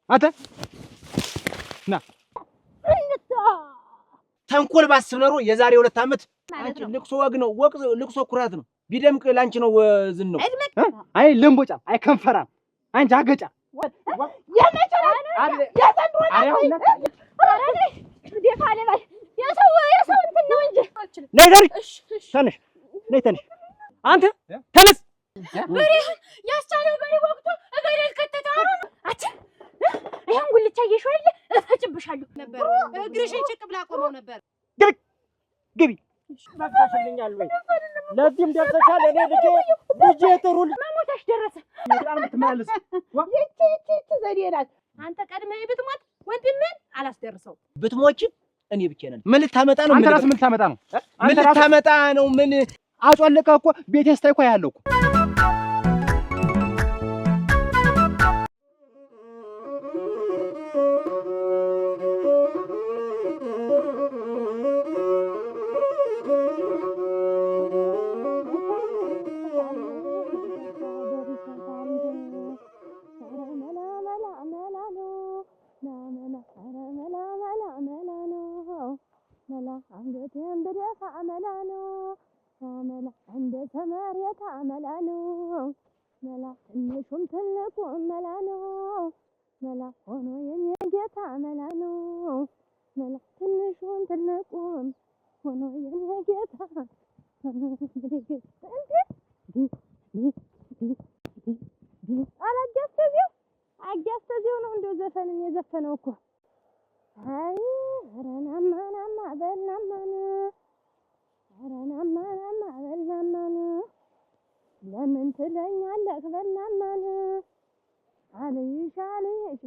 አንተ ና ተንኮል ባስብ ኖሮ የዛሬ 2 ዓመት አንቺ ልቅሶ ወግ ነው ልቅሶ ኩራት ነው ቢደምቅ ላንቺ ነው ዝን ነው አይ ልምቦጫ አይ ከንፈራም አንቺ አገጫ አንተ ተነስ በሬህን ያስቻለው በሬ ወቅቱ እገደል ከተታሩ አቺ ይሄን ጉልቻ እየሾለ እፈጭብሻለሁ ነበር እግርሽን ጭቅ ብላ ቆመው ነበር ግቢ ማክፋሽልኛል ወይ ለዚህም ደርሰሻል እኔ ልጄ ጥሩ መሞታሽ ደረሰ በጣም ትማለስ ይቺ ዘዴናት አንተ ቀድመህ ብትሞት ወንድምህን አላስደርሰው ብትሞች እኔ ብቻ ነኝ ምን ልታመጣ ነው አንተ ራስህ ምን ልታመጣ ነው ምን ልታመጣ ነው ምን አጫለቀ እኮ ቤቴን ስታይ እኮ ያለው እኮ አጋስተዚው ነው እንደው ዘፈንን የዘፈነው እኮ አይ ረናማ በልናማን ረናማ በልናማን ለምን ትለኛለህ በልናማን አልይሽ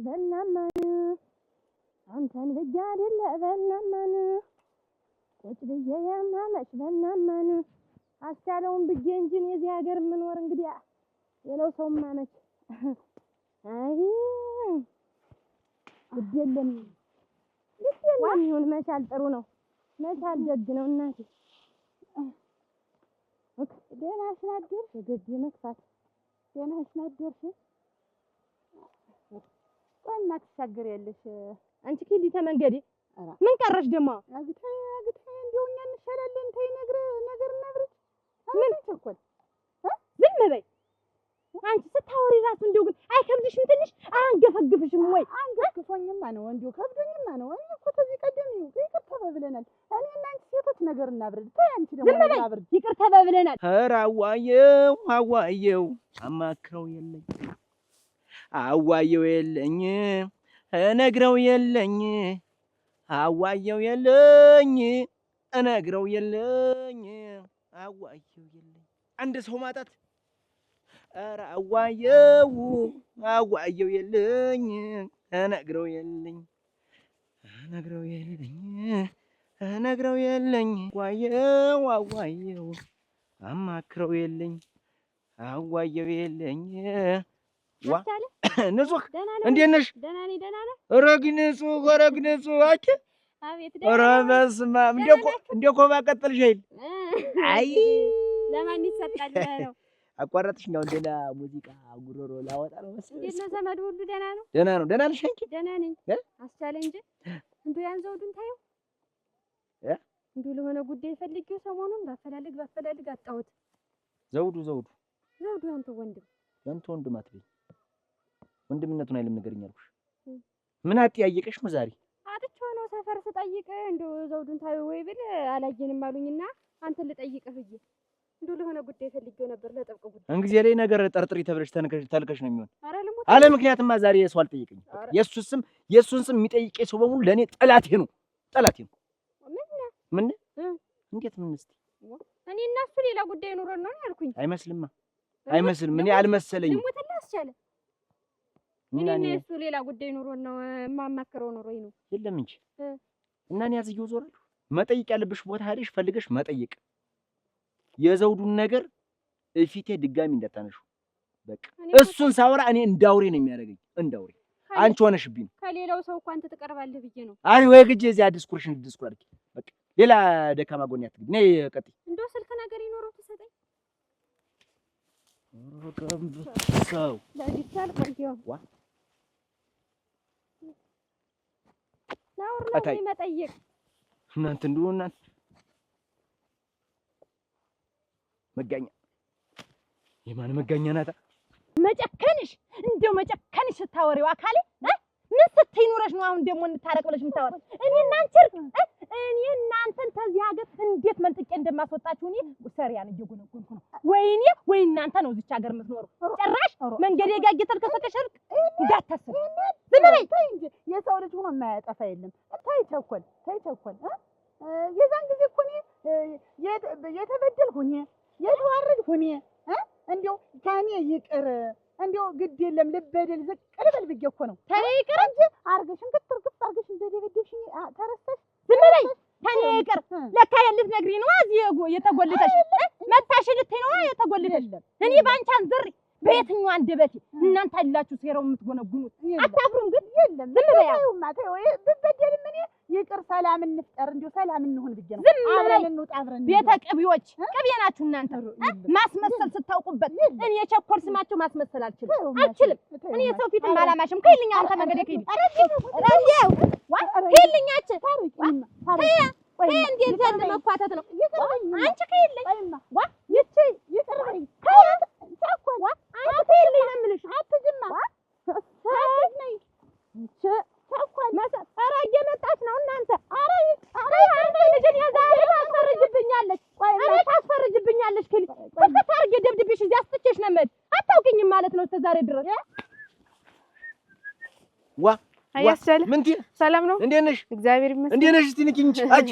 በልናማን አንተን ልጅ አይደለ በልናማን ቁጭ ብዬ የማመሽ በልናማን አስቻለውን ብዬ እንጂ የዚህ ሀገር የምኖር እንግዲህ የለው ሰው ማመች አይ ግዴለም ይሁን መቻል ጥሩ ነው መቻል ደግ ነው እናቴ ደህና አስናደርሽ ገድ መክፋት ደህና አስናደርሽ ቆይማ ትሻገሪያለሽ አንቺ ኪሊ ተመንገዴ ምን ቀረሽ ደግሞ አግታይ እንደው እኛ እንሻላለን ተይ ነገር እናብረች ምን ተቆል ዝም በይ አንቺ ስታወሪ ራሱ እንደው ግን አይከብድሽም ትንሽ አንገፈግፍሽም ወይ አንገፍፎኝማ ነው እንደው ከብዶኝማ ነው እኮ ተዚህ ቀደም ይቅርታ ተባብለናል እኔና አንቺ ሴቶች ነገር እናብረድ ተይ አንቺ ደግሞ እናብረድ ይቅርታ ተባብለናል ኧረ አዋየው አማክረው የለኝ አዋየው የለኝ እነግረው የለኝ አዋየው የለኝ እነግረው የለኝ አዋየው የለኝ አንድ ሰው ማጣት ኧረ አዋየው የለኝ እነግረው የለኝ እነግረው የለኝ አዋየው አማክረው የለኝ አዋየው የለኝ ዋ ንጹህ እንዴት ነሽ ደህና ነኝ ደህና ነህ ረግ ንጹህ አቺ አቤት ኧረ በስመ አብ እንደው እኮ ባቀጠልሽ አይደል አይ ለማን ይሰጣል ነው አቋረጥሽ ነው እንደና ሙዚቃ ጉሮሮ ላወጣ ነው መሰለኝ እንዴት ነው ዘመድ ሁሉ ደህና ነው ደህና ነሽ አንቺ ደህና ነኝ አስቻለ እንጂ እንደው ያን ዘውዱን ታየው እንደው ለሆነ ጉዳይ ፈልጌው ሰሞኑን ባፈላልግ አጣሁት ዘውዱ ያንተ ወንድም አትበይ ወንድምነቱን አይልም ንገረኝ አልኩሽ ምን አጥያየቀሽ ነው ዛሬ አጥቼው ነው ሰፈር ስጠይቅ እንደው ዘውዱን ታየው ወይ ብል አላየንም አሉኝና አንተን ልጠይቅህ ብዬ እንደው ለሆነ ጉዳይ ፈልጌው ነበር ለጥብቅ ጉዳይ እንግዲህ ላይ ነገር ጠርጥሪ ተብለሽ ተልከሽ ነው የሚሆን አለ ምክንያቱም ዛሬ የሰው አልጠይቀኝ የሱን ስም የሚጠይቀኝ ሰው በሙሉ ለኔ ጠላቴ ነው ምን እንዴት ምን እስቲ እኔ እና እሱ ሌላ ጉዳይ ኖሮን ነው ያልኩኝ አይመስልም እኔ አልመሰለኝም ልሙትልህ አስቻለ እኔ እና እሱ ሌላ ጉዳይ ኖሮን ነው የማማክረው ኖሮኝ ነው የለም እንጂ እና እኔ ያዝየው ዞራለሁ መጠየቅ ያለብሽ ቦታ ሄደሽ ፈልገሽ መጠየቅ የዘውዱን ነገር እፊቴ ድጋሚ እንዳታነሹ በቃ እሱን ሳወራ እኔ እንዳውሬ ነው የሚያደርገኝ እንዳውሬ አንቺ ሆነሽብኝ ከሌላው ሰው እንኳን ትቀርባለህ ብዬ ነው አይ ወይ ግጄ እዚያ ዲስኩር አድርጊ በቃ ሌላ ደካማ ጎን ያትግኝ ነይ ቀጥይ እንደው ስልክ ነገር ይኖረው ተሰጠኝ ሰው ለዲስታል ቆንጆ ዋ ናውር ነው መጠየቅ እናንተ እንደሆነ መጋኛ የማን መጋኛ ናታ? መጨከንሽ እንደው መጨከንሽ ስታወሪው አካሌ ምን ስትይ ኑረሽ ነው አሁን ደግሞ እንታረቅ ብለሽ የምታወሪ? እኔ እናንተን ተዚህ ሀገር እንዴት መንጥቄ እንደማስወጣችሁ እኔ ሰሪያን እየጎነጎንኩ ነው። ወይኔ ወይ እናንተ ነው እዚች ሀገር የምትኖሩ። ጭራሽ መንገዴ ጋር እየተልከሰከሽ እንዳታስብ ዝም በይ እንጂ የሰው ልጅ ሆኖ የማያጠፋ የለም። ተይ ቸኮል የዛን ጊዜ እኮ እኔ የተበደልኩ እኔ የተዋረድኩ እኔ እንዲያው ከእኔ ይቅር እንዲያው ግድ የለም ልበደል ዝቅ ልበል ብዬሽ እኮ ነው። ተኔ ይቅር እንጂ አርገሽ እንክትር አርገሽ እንደደበደብሽኝ ተረስተሽ ዝም በይ ተኔ ይቅር። ለካ ልትነግሪ ነው እዚህ የተጎልተሽ መታሽ ልትይ ነው የተጎልተሽ። እኔ ባንቺ አንዝሪ በየትኛው አንደበቴ እናንተ አይላችሁ ሴራው የምትጎነጉኑት አታፍሩም? ግን የለም ዝም በይ ብበደልም እኔ ይቅር ሰላም እንፍጠር እንዲሁ ሰላም እንሁን ብዬሽ ነው። አብረን እንውጣ አብረን ቤተ ቅቤዎች ቅቤ ናችሁ እናንተ። ማስመሰል ስታውቁበት እኔ የቸኮል ስማችሁ ማስመሰል አልችልም። እኔ ሰው ፊትም አላማሽም። ከይልኛ አንተ መንገዴ ከይል ከይልኛች ከይ እንዴት ያለ መፋተት ነው አንቺ ከይልኝ ዋ ይቺ ይቅርበኝ ቸኮል አንቺ ከይልኝ ነው የምልሽ። አትጅማ ነይ ቸኮል ኧረ እየመጣች ነው እናንተ። ኧረ አንተ ልጅን የዛሬ ታስፈርጅብኛለች። ኧረ ታስፈርጅብኛለች ክል በፈታ አድርጌ ደብድቤሽ እዚህ አስጥቼሽ ነው የምሄድ። አታውቂኝም ማለት ነው እስከ ዛሬ ድረስ ዋ አያስቻለ ምንቴ ሰላም ነው? እንዴት ነሽ? እግዚአብሔር ይመስገን። እንዴት ነሽ? እስቲ ንኪኝ አንቺ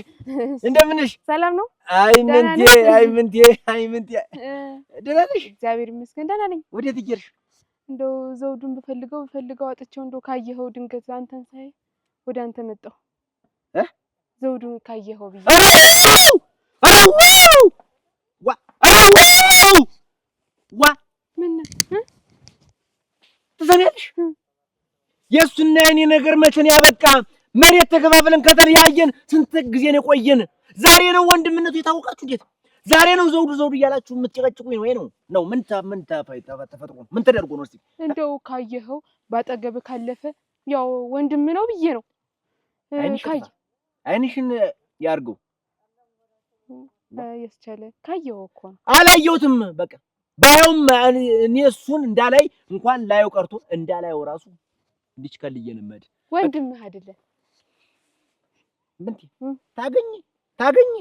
እንደምን ነሽ? ሰላም ነው? አይ ምንቴ ደህና ነሽ? እግዚአብሔር ይመስገን ደህና ነኝ። ወዴት እየሄድሽ? እንደው ዘውዱን ብፈልገው አጥቼው እንደው ካየኸው ድንገት አንተን ሳይ ወደ አንተ መጣሁ። ዘውዱን ካየኸው ብዬ ዋ ምን ትሰሚያለሽ? የእሱና የእኔ ነገር መቼ ነው ያበቃ? መሬት ተከፋፍለን ከተለያየን ስንት ጊዜ ነው የቆየን? ዛሬ ነው ወንድምነቱ የታወቃችሁ? እንዴት ዛሬ ነው ዘውዱ እያላችሁ የምትጨቀጭቁኝ ወይ ነው? ምን ተፈጥሮ ምን ተደርጎ ነው? እስቲ እንደው ካየኸው ባጠገብህ ካለፈ ያው ወንድም ነው ብዬ ነው። አይንሽን ያርገው ያስቻለ ካየኸው እኮ ነው። አላየሁትም። በቃ ባየውም እኔ እሱን እንዳላይ እንኳን ላየው ቀርቶ እንዳላየው ራሱ እንዲች ከልዬ ነመድ ወንድምህ አይደለ? ምንቴ ታገኝ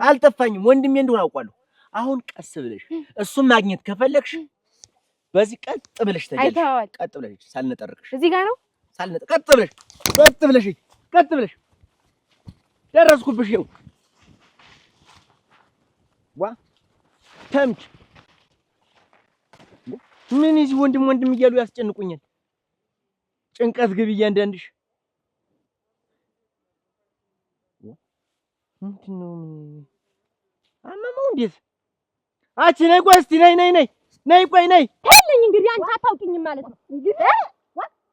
አልጠፋኝም። ወንድሜ እንደሆነ አውቃለሁ። አሁን ቀስ ብለሽ እሱን ማግኘት ከፈለግሽ በዚህ ቀጥ ብለሽ ተገልሽ። ቀጥ ብለሽ ሳልነጠርቅሽ እዚህ ጋር ነው ቀጥ ብለሽ ደረስኩብሽ። ይኸው ዋ ተምች ምን እዚህ ወንድም እያሉ ያስጨንቁኛል። ጭንቀት ግብ እያንዳንድሽ ምንድነው? አመመው እንዴት? አቺ ነይ ቆይ እስቲ ነይ ቆይ ተለኝ። እንግዲህ አንተ አታውቂኝም ማለት ነው። እንግዲህ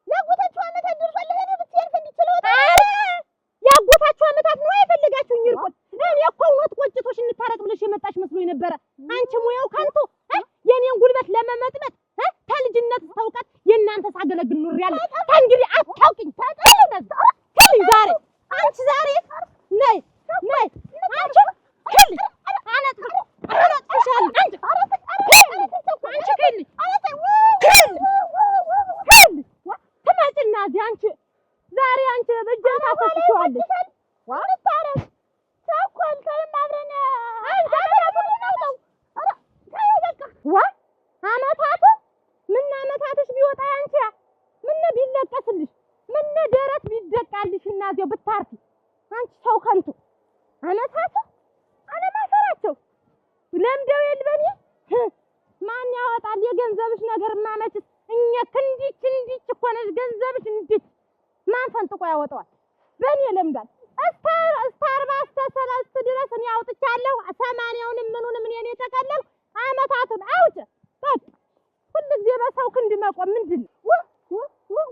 ያጎታችሁ አመታት ደርሷል። እኔ ብትያልፍ እንድትችለው ያጎታችሁ አመታት ነው የፈለጋችሁኝ። ይርቁት እኔ እኮ እውነት ቆጭቶሽ እንታረቅ ብለሽ የመጣሽ መስሎኝ ነበረ። አንቺ ሙያው ካንቱ የኔን ጉልበት ለመመጥመጥ ከልጅነት ታውቃት የእናንተ ሳገለግል ኑሬያለሁ። ከእንግዲህ አታውቂኝ። ተለኝ ዛሬ አንቺ ዛሬ ነይ አንቺ ከልኝ አነጥፍሻለሁ። አንቺ ትመጭና እዚህ አንቺ ዛሬ አንቺ በእጄን ታፈስሽዋለሽ። ታረግ ቸኮል ተይም አብረን አመታት ምን አመታትሽ ቢወጣ አንቺ ምን ቢለቀስልሽ ምን ደረት ቢደቃልሽ እና እዚያው ብታርፊ አንቺ ሰው ከንቱ አመታት አለማፈራቸው ለምደው የልበኒ ማን ያወጣል የገንዘብሽ ነገር ማመችስ እኛ ክንዲች እኮ ነሽ ገንዘብሽ እንዲች ማን ፈንጥቆ ያወጣዋል? በእኔ ለምዳል እስከ 40 እስከ 30 ድረስ እኔ አውጥቻለሁ። 80ውንም ምኑንም እኔ ተቀለልኩ። አመታቱን አውጭ በቃ ሁልጊዜ በሰው ክንድ መቆም ምንድን ነው?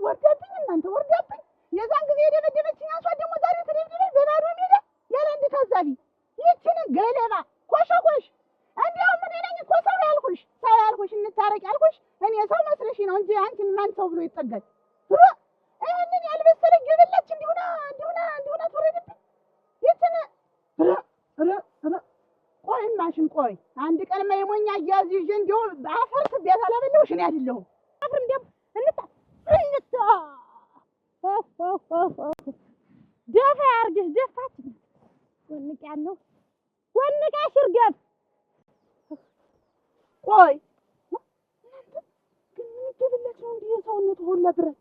ወርዳብኝ እናንተ ወርዳብኝ። የዛን ጊዜ የደበደበችኝ አንሷ ደግሞ ዛሬ ትደብድበኝ በባዶ ሜዳ ያለ እንደ ታዛቢ ይችን ገለባ ኮሾኮሽ እንዲያው ምን ነኝ እኮ ሰው ያልኩሽ እንታረቅ አንቺን ማን ሰው ብሎ ይጠጋል? ይህንን ያልበሰለ ገበላች እንዲሁና ትወረድብኝ የትን ቆይ ማሽን ቆይ አንድ ቀን ማይሞኛ አያዝ ይዤ እንዲሁ አፈር ትቢያት አላበላሁሽ እኔ አይደለሁም አፍር እንዲያም እንታ ደፋ ያርግሽ ደፋች ወንቅ ያለው ወንቃሽ እርገብ ቆይ ግን ምን ይገበለች ነው እንዲህ ሰውነቱ ሁላ ብረት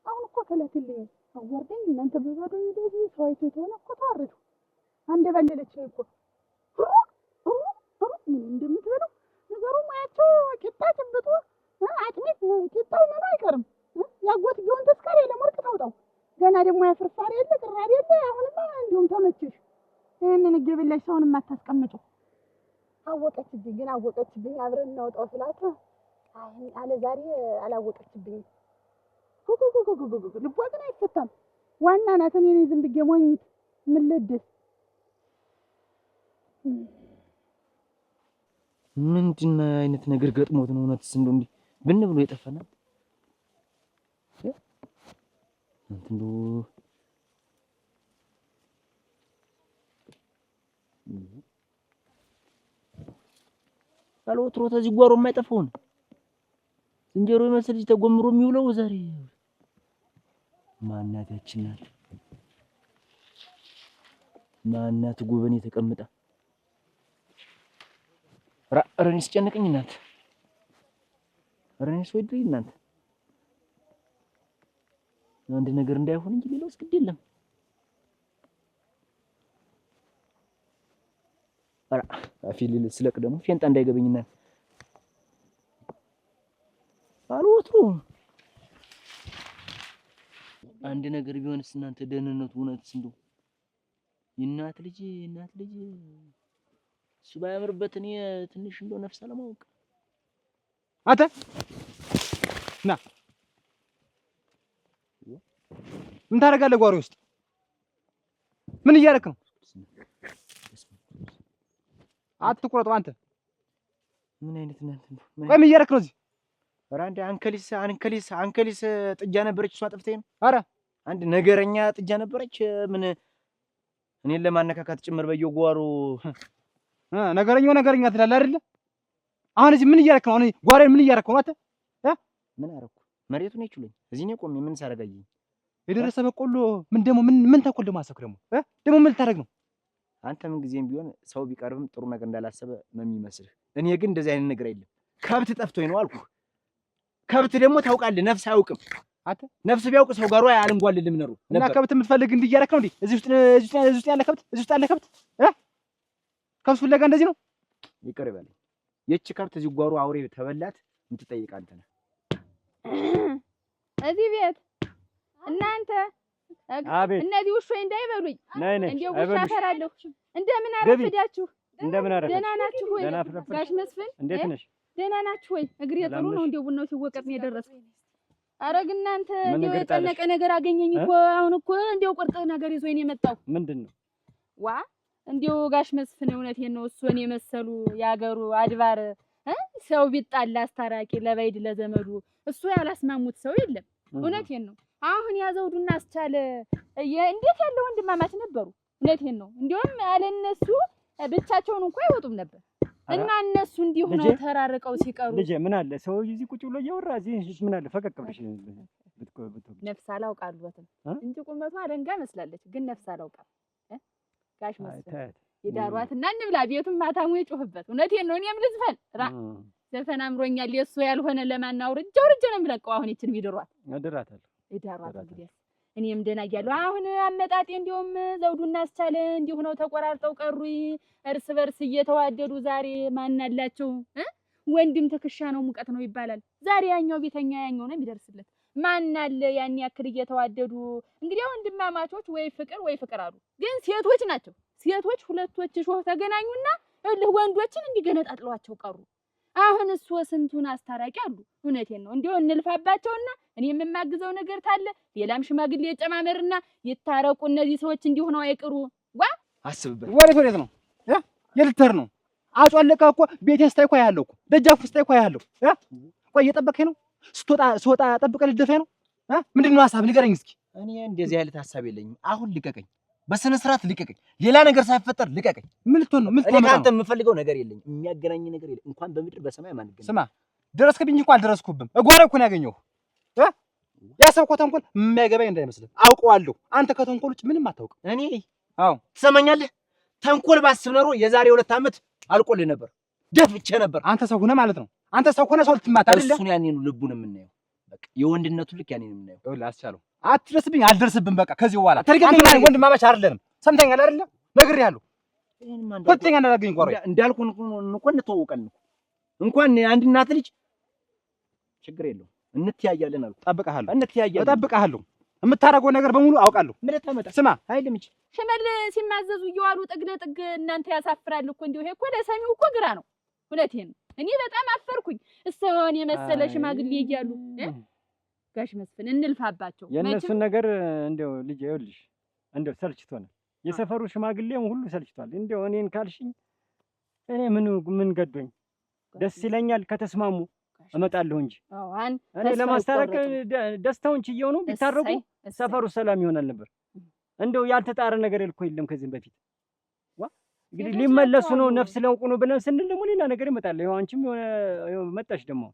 አሁን እኮ ከለክልኝ አወርደኝ እናንተ በባዶ እንደዚህ ሰው አይቶ የተሆነ እኮ ታረዱ አንደ በለለችኝ እኮ ምን እንደምትበለው ነገሩ ማያቸው ቂጣ ጭብጦ አጥሚት ቂጣው ምን አይቀርም ያጎት ቢሆን ተስካሪ ለሞርቅ ታውጣው ገና ደግሞ ያፍርፋሪ የለ ቅራሪ የለ አሁንማ እንዲሁም ተመችሽ ይሄንን እግብለሽ ሰውን ማታስቀምጪው አወቀችብኝ ግን አወቀችብኝ አብረን እናውጣው ስላት አይ አለ ዛሬ አላወቀችብኝ ልቧ ግን አይፈታም ዋና ናት እኔ ዝም ብዬ ሞኝት ምን ልድስ ምንድን አይነት ነገር ገጥሞት ነው እውነትስ እንደው እንዲህ ብን ብሎ የጠፋናል እንደው አልወትሮ ተዚህ ጓሮ የማይጠፋውን ዝንጀሮ ይመስል ተጎምሮ የሚውለው ዛሬ ማናት ያችናት ማናት ጉበኔ ተቀምጣ ረኒስ ጨነቀኝ እናት ረኒስ ወይድሪ እናንተ አንድ ነገር እንዳይሆን እንጂ ሌላውስ ግድ የለም አፊል ስለቅ ደግሞ ፌንጣ እንዳይገበኝ እናት አልወትሮ አንድ ነገር ቢሆንስ እናንተ ደህንነቱ እውነትስ እንደው እናት ልጅ እሱ ባያምርበት እኔ ትንሽ እንደው ነፍስ አለማወቅ አንተ ና ምን ታደርጋለህ ጓሮ ውስጥ ምን እያደረክ ነው አትቁረጠው አንተ ምን አይነት እናንተ ነው ቆይ ምን እያደረክ ነው እዚህ ኧረ አንድ አንከሊስ ጥጃ ነበረች እሷ ጠፍተኝ ነው ኧረ አንድ ነገረኛ ጥጃ ነበረች ምን እኔን ለማነካካት ጭምር በየጓሮ ነገረኛ ትላለህ አይደለ አሁን እዚህ ምን እያደረክ ነው አሁን ጓሮዬን ምን እያደረክ ነው አንተ ምን አደረኩ መሬቱን ይችሉኝ እዚህ ነው ቆሜ ምን ሳረጋኝ የደረሰ በቆሎ ምን ተቆል ማሰክ ደግሞ ምን ልታደርግ ነው አንተ ምን ጊዜም ቢሆን ሰው ቢቀርብም ጥሩ ነገር እንዳላሰበ ነው የሚመስልህ እኔ ግን እንደዚህ አይነት ነገር የለም ከብት ጠፍቶኝ ነው አልኩ ከብት ደግሞ ታውቃለህ ነፍስ አያውቅም አንተ ነፍስ ቢያውቅ ሰው ጋር አያልንጓልልም ነው እና ከብት የምትፈልግ እንዲህ እያደረክ ነው እንዴ እዚህ ውስጥ ያለ ከብት ከብት ፍለጋ እንደዚህ ነው ይቅር ይበለኝ የቺ ከብት እዚህ ጓሮ አውሬ ተበላት የምትጠይቅ አንተ ነህ እዚህ ቤት እናንተ እነዚህ ውሾች እንዳይበሉኝ እንደው ውሻ ፈራለሁ እንደምን አረፈዳችሁ ደህና ናችሁ ወይ ጋሽ መስፍን እንዴት ነሽ ደህና ናችሁ ወይ እግሬ ጥሩ ነው እንደው ቡናው ሲወቀጥ ነው የደረሰው አረግ እናንተ እንደው የጨነቀ ነገር አገኘኝ እኮ አሁን እኮ እንደው ቁርጥ ነገር ይዞኝ ነው የመጣው ምንድነው ዋ እንደው ጋሽ መስፍን እውነቴን ነው እሱን የመሰሉ ያገሩ አድባር ሰው ቢጣላ አስታራቂ ለባይድ ለዘመዱ እሱ ያላስማሙት ሰው የለም እውነቴን ነው አሁን ያዘውዱና አስቻለ እንዴት ያለ ወንድማማች ነበሩ እውነቴን ነው እንደውም ያለነሱ ብቻቸውን እንኳን አይወጡም ነበር እና እነሱ እንዲሁ ነው ተራርቀው ሲቀሩ ልጄ ምን አለ ሰው እዚህ ቁጭ ብሎ እያወራ እዚህ ምን አለ ፈቀቅ ብለሽ ነፍስ አላውቃሉትም እንጂ ቁመቷ አደንጋ መስላለች ግን ነፍስ አላውቃም ጋሽ መስፍን ይዳሯትና እንብላ ቤቱን ማታሙ ይጮህበት እውነቴን ነው እኔም ልዝፈን ዘፈን አምሮኛል የሱ ያልሆነ ለማናውር ጀውርጀ ነው የምለቀው አሁን ይችን ቢድሯት አደራታለሁ ይዳሯት እንግዲህ እኔም ደና እያለሁ አሁን አመጣጤ እንደውም ዘውዱና አስቻለ እንዲሁ ነው ተቆራርጠው ቀሩ እርስ በርስ እየተዋደዱ ዛሬ ማን አላቸው ወንድም ትከሻ ነው ሙቀት ነው ይባላል ዛሬ ያኛው ቤተኛ ያኛው ነው የሚደርስለት ማን አለ ያን ያክል እየተዋደዱ እንግዲህ ወንድማማቾች ወይ ፍቅር አሉ ግን ሴቶች ናቸው ሴቶች ሁለቶች ሾህ ተገናኙና ወንዶችን እንዲገነጣጥሏቸው ቀሩ አሁን እሱ ስንቱን አስታራቂ አሉ እውነቴን ነው እንደው እንልፋባቸውና እኔ የምማግዘው ነገር ታለ ሌላም ሽማግሌ የጨማመርና ይታረቁ እነዚህ ሰዎች እንዲሁ ነው አይቅሩ ዋ አስብበት ወሬት ነው የልተር ነው አጫለቀ እኮ ቤቴን ስታይ እኮ ያለው እኮ ደጃፍ ውስጥ እኮ ያለው ቆይ እየጠበከኝ ነው ስወጣ ጠብቀህ ልትደፋኝ ነው? ምንድን ነው ሀሳብ ንገረኝ እስኪ። እኔ እንደዚህ አይነት ሀሳብ የለኝም። አሁን ልቀቀኝ፣ በስነ ስርዓት ልቀቀኝ። ሌላ ነገር ሳይፈጠር ልቀቀኝ። ምን ልትሆን ነው? እኔ ከአንተ የምፈልገው ነገር የለኝም። የሚያገናኝ ነገር የለም። እንኳን በምድር በሰማይ ማንገናኝ። ስማ ደረስክብኝ እኮ አልደረስኩብም። እጓሬ እኮ ነው ያገኘሁህ። ያሰብከው ተንኮል የሚያገባኝ እንዳይመስልህ አውቀዋለሁ። አንተ ከተንኮል ውጭ ምንም አታውቅም። እኔ አዎ ትሰማኛለህ? ተንኮል ባስብ ኖሮ የዛሬ 2 ዓመት አልቆልህ ነበር፣ ደፍቼ ነበር። አንተ ሰው ሆነህ ማለት ነው። አንተ ሰው ሆነህ ሰው ልትማታ አይደለ? እሱን ያኔ ነው ልቡን የምናየው። በቃ የወንድነቱ ልክ ያኔ ነው የምናየው። ይኸውልህ አስቻለው፣ አትድረስብኝ፣ አልደርስብም። በቃ ከዚህ በኋላ አንተ ወንድማማች አይደለንም። ሰምተኛል አይደለ? ነግሬሃለሁ። ሁለተኛ እንዳላገኝ ቆሮ እንዳልኩህ እንኳን እንተዋወቃለን እኮ እንኳን አንድ እናት ልጅ ችግር የለውም እንተያያለን አልኩ። እጠብቅሃለሁ፣ እንተያያለን፣ እጠብቅሃለሁ። የምታደርገው ነገር በሙሉ አውቃለሁ። ምን ታመጣ? ስማ አይልም እንጂ ሽመል ሲማዘዙ እየዋሉ ጥግ ለጥግ እናንተ ያሳፍራል እኮ። እንዲሁ ይሄ እኮ ለሰሚው እኮ ግራ ነው። እውነቴን ነው። እኔ በጣም አፈርኩኝ። እሰውን የመሰለ ሽማግሌ እያሉ ጋሽ መስፍን እንልፋባቸው። የእነሱን ነገር እንደው ልጅ ይኸውልሽ እንደው ሰልችቶናል። የሰፈሩ ሽማግሌም ሁሉ ሰልችቷል። እንደው እኔን ካልሽኝ እኔ ምን ገዶኝ ደስ ይለኛል ከተስማሙ እመጣለሁ እንጂ እኔ ለማስታረቅ ደስታውን ችየው ነው ቢታረቁ ሰፈሩ ሰላም ይሆናል ነበር። እንደው ያልተጣረ ነገር እኮ የለም ከዚህም በፊት እንግዲህ ሊመለሱ ነው ነፍስ ለውቁ ነው ብለን ስንል ደግሞ ሌላ ነገር ይመጣል። ይኸው አንቺም የሆነ መጣሽ ደግሞ።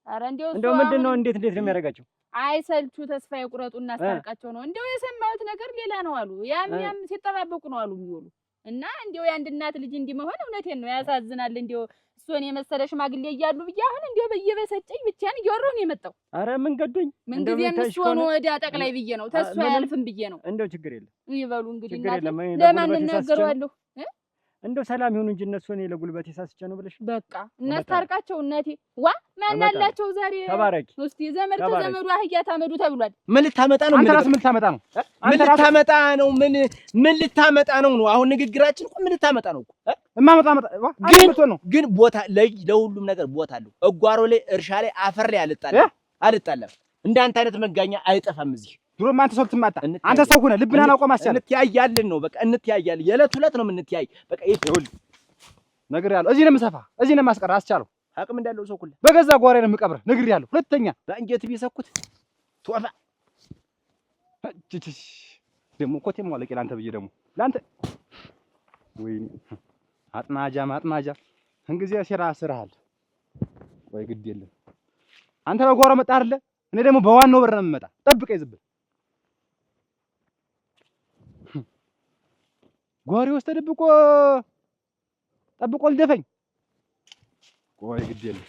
ኧረ እንደው ምንድን ነው እንዴት ነው የሚያደርጋቸው? አይሰልቹ ተስፋ ይቁረጡ እናስታርቃቸው ነው። እንደው የሰማሁት ነገር ሌላ ነው አሉ። ያም ሲጠባበቁ ነው አሉ የሚውሉ እና እንደው የአንድ እናት ልጅ እንዲህ መሆን እውነቴን ነው ያሳዝናል። እንደው እሱን የመሰለ ሽማግሌ እያሉ ብዬ አሁን እንደው በየበሰጨኝ ብቻዬን እያወራሁ ነው የመጣው። ኧረ ምን ገዶኝ ምን ጊዜም እሱ ሆኖ ወዲያ ጠቅላይ ብዬ ነው ተስፋ ያልፍም ብዬ ነው። እንደው ችግር የለም ይበሉ እንግዲህ እናቴ ለማን እናገረዋለሁ? እንደው ሰላም ይሁን እንጂ እነሱ እኔ ለጉልበቴ ሳስቼ ነው ብለሽ በቃ እናስታርቃቸው። እናቴ ዋ ማን አላቸው ዛሬ ተባረኪ። እስቲ ዘመድ ከዘመዱ አህያ ታመዱ ተብሏል። ምን ልታመጣ ነው? አንተ ራስህ ምን ልታመጣ ነው? ምን ልታመጣ ነው? ምን ልታመጣ ነው? አሁን ንግግራችን እኮ ምን ልታመጣ ነው እኮ ግን ቦታ ለሁሉም ነገር ቦታ አለው። እጓሮ ላይ እርሻ ላይ አፈር ላይ አልጣለም። እንዳንተ አይነት መጋኛ አይጠፋም እዚህ። ድሮም አንተ ሰው ልትማታ አንተ ሰው ሆነህ ልብህን አላውቀውም። አስቻለ እንተያያለን ነው በቃ እንተያያለን። የዕለት ሁለት ነው የምንተያይ። በቃ ይኸውልህ ነግሬሃለሁ። እዚህ ነው የምሰፋ፣ እዚህ ነው የማስቀር። አስቻለው አቅም እንዳለው ሰው ሁሉ በገዛ ጓሬ ነው የምቀብርህ። ነግሬሃለሁ። ሁለተኛ በእንጀት ቢሰኩት ቶፋ ደግሞ ኮቴም ዋለቄ ላንተ ብዬ ደግሞ ላንተ ወይኔ አጥማጃ እንግዲህ ሲራ ስራሃል ወይ ግድ የለም። አንተ በጓሮ መጣ አይደለ? እኔ ደግሞ በዋናው በር ነው የምመጣ። ጠብቀኝ ዝም ብለህ ጓሬ ውስጥ ጠብቆ ልደፈኝ። ቆይ ግድ የለም።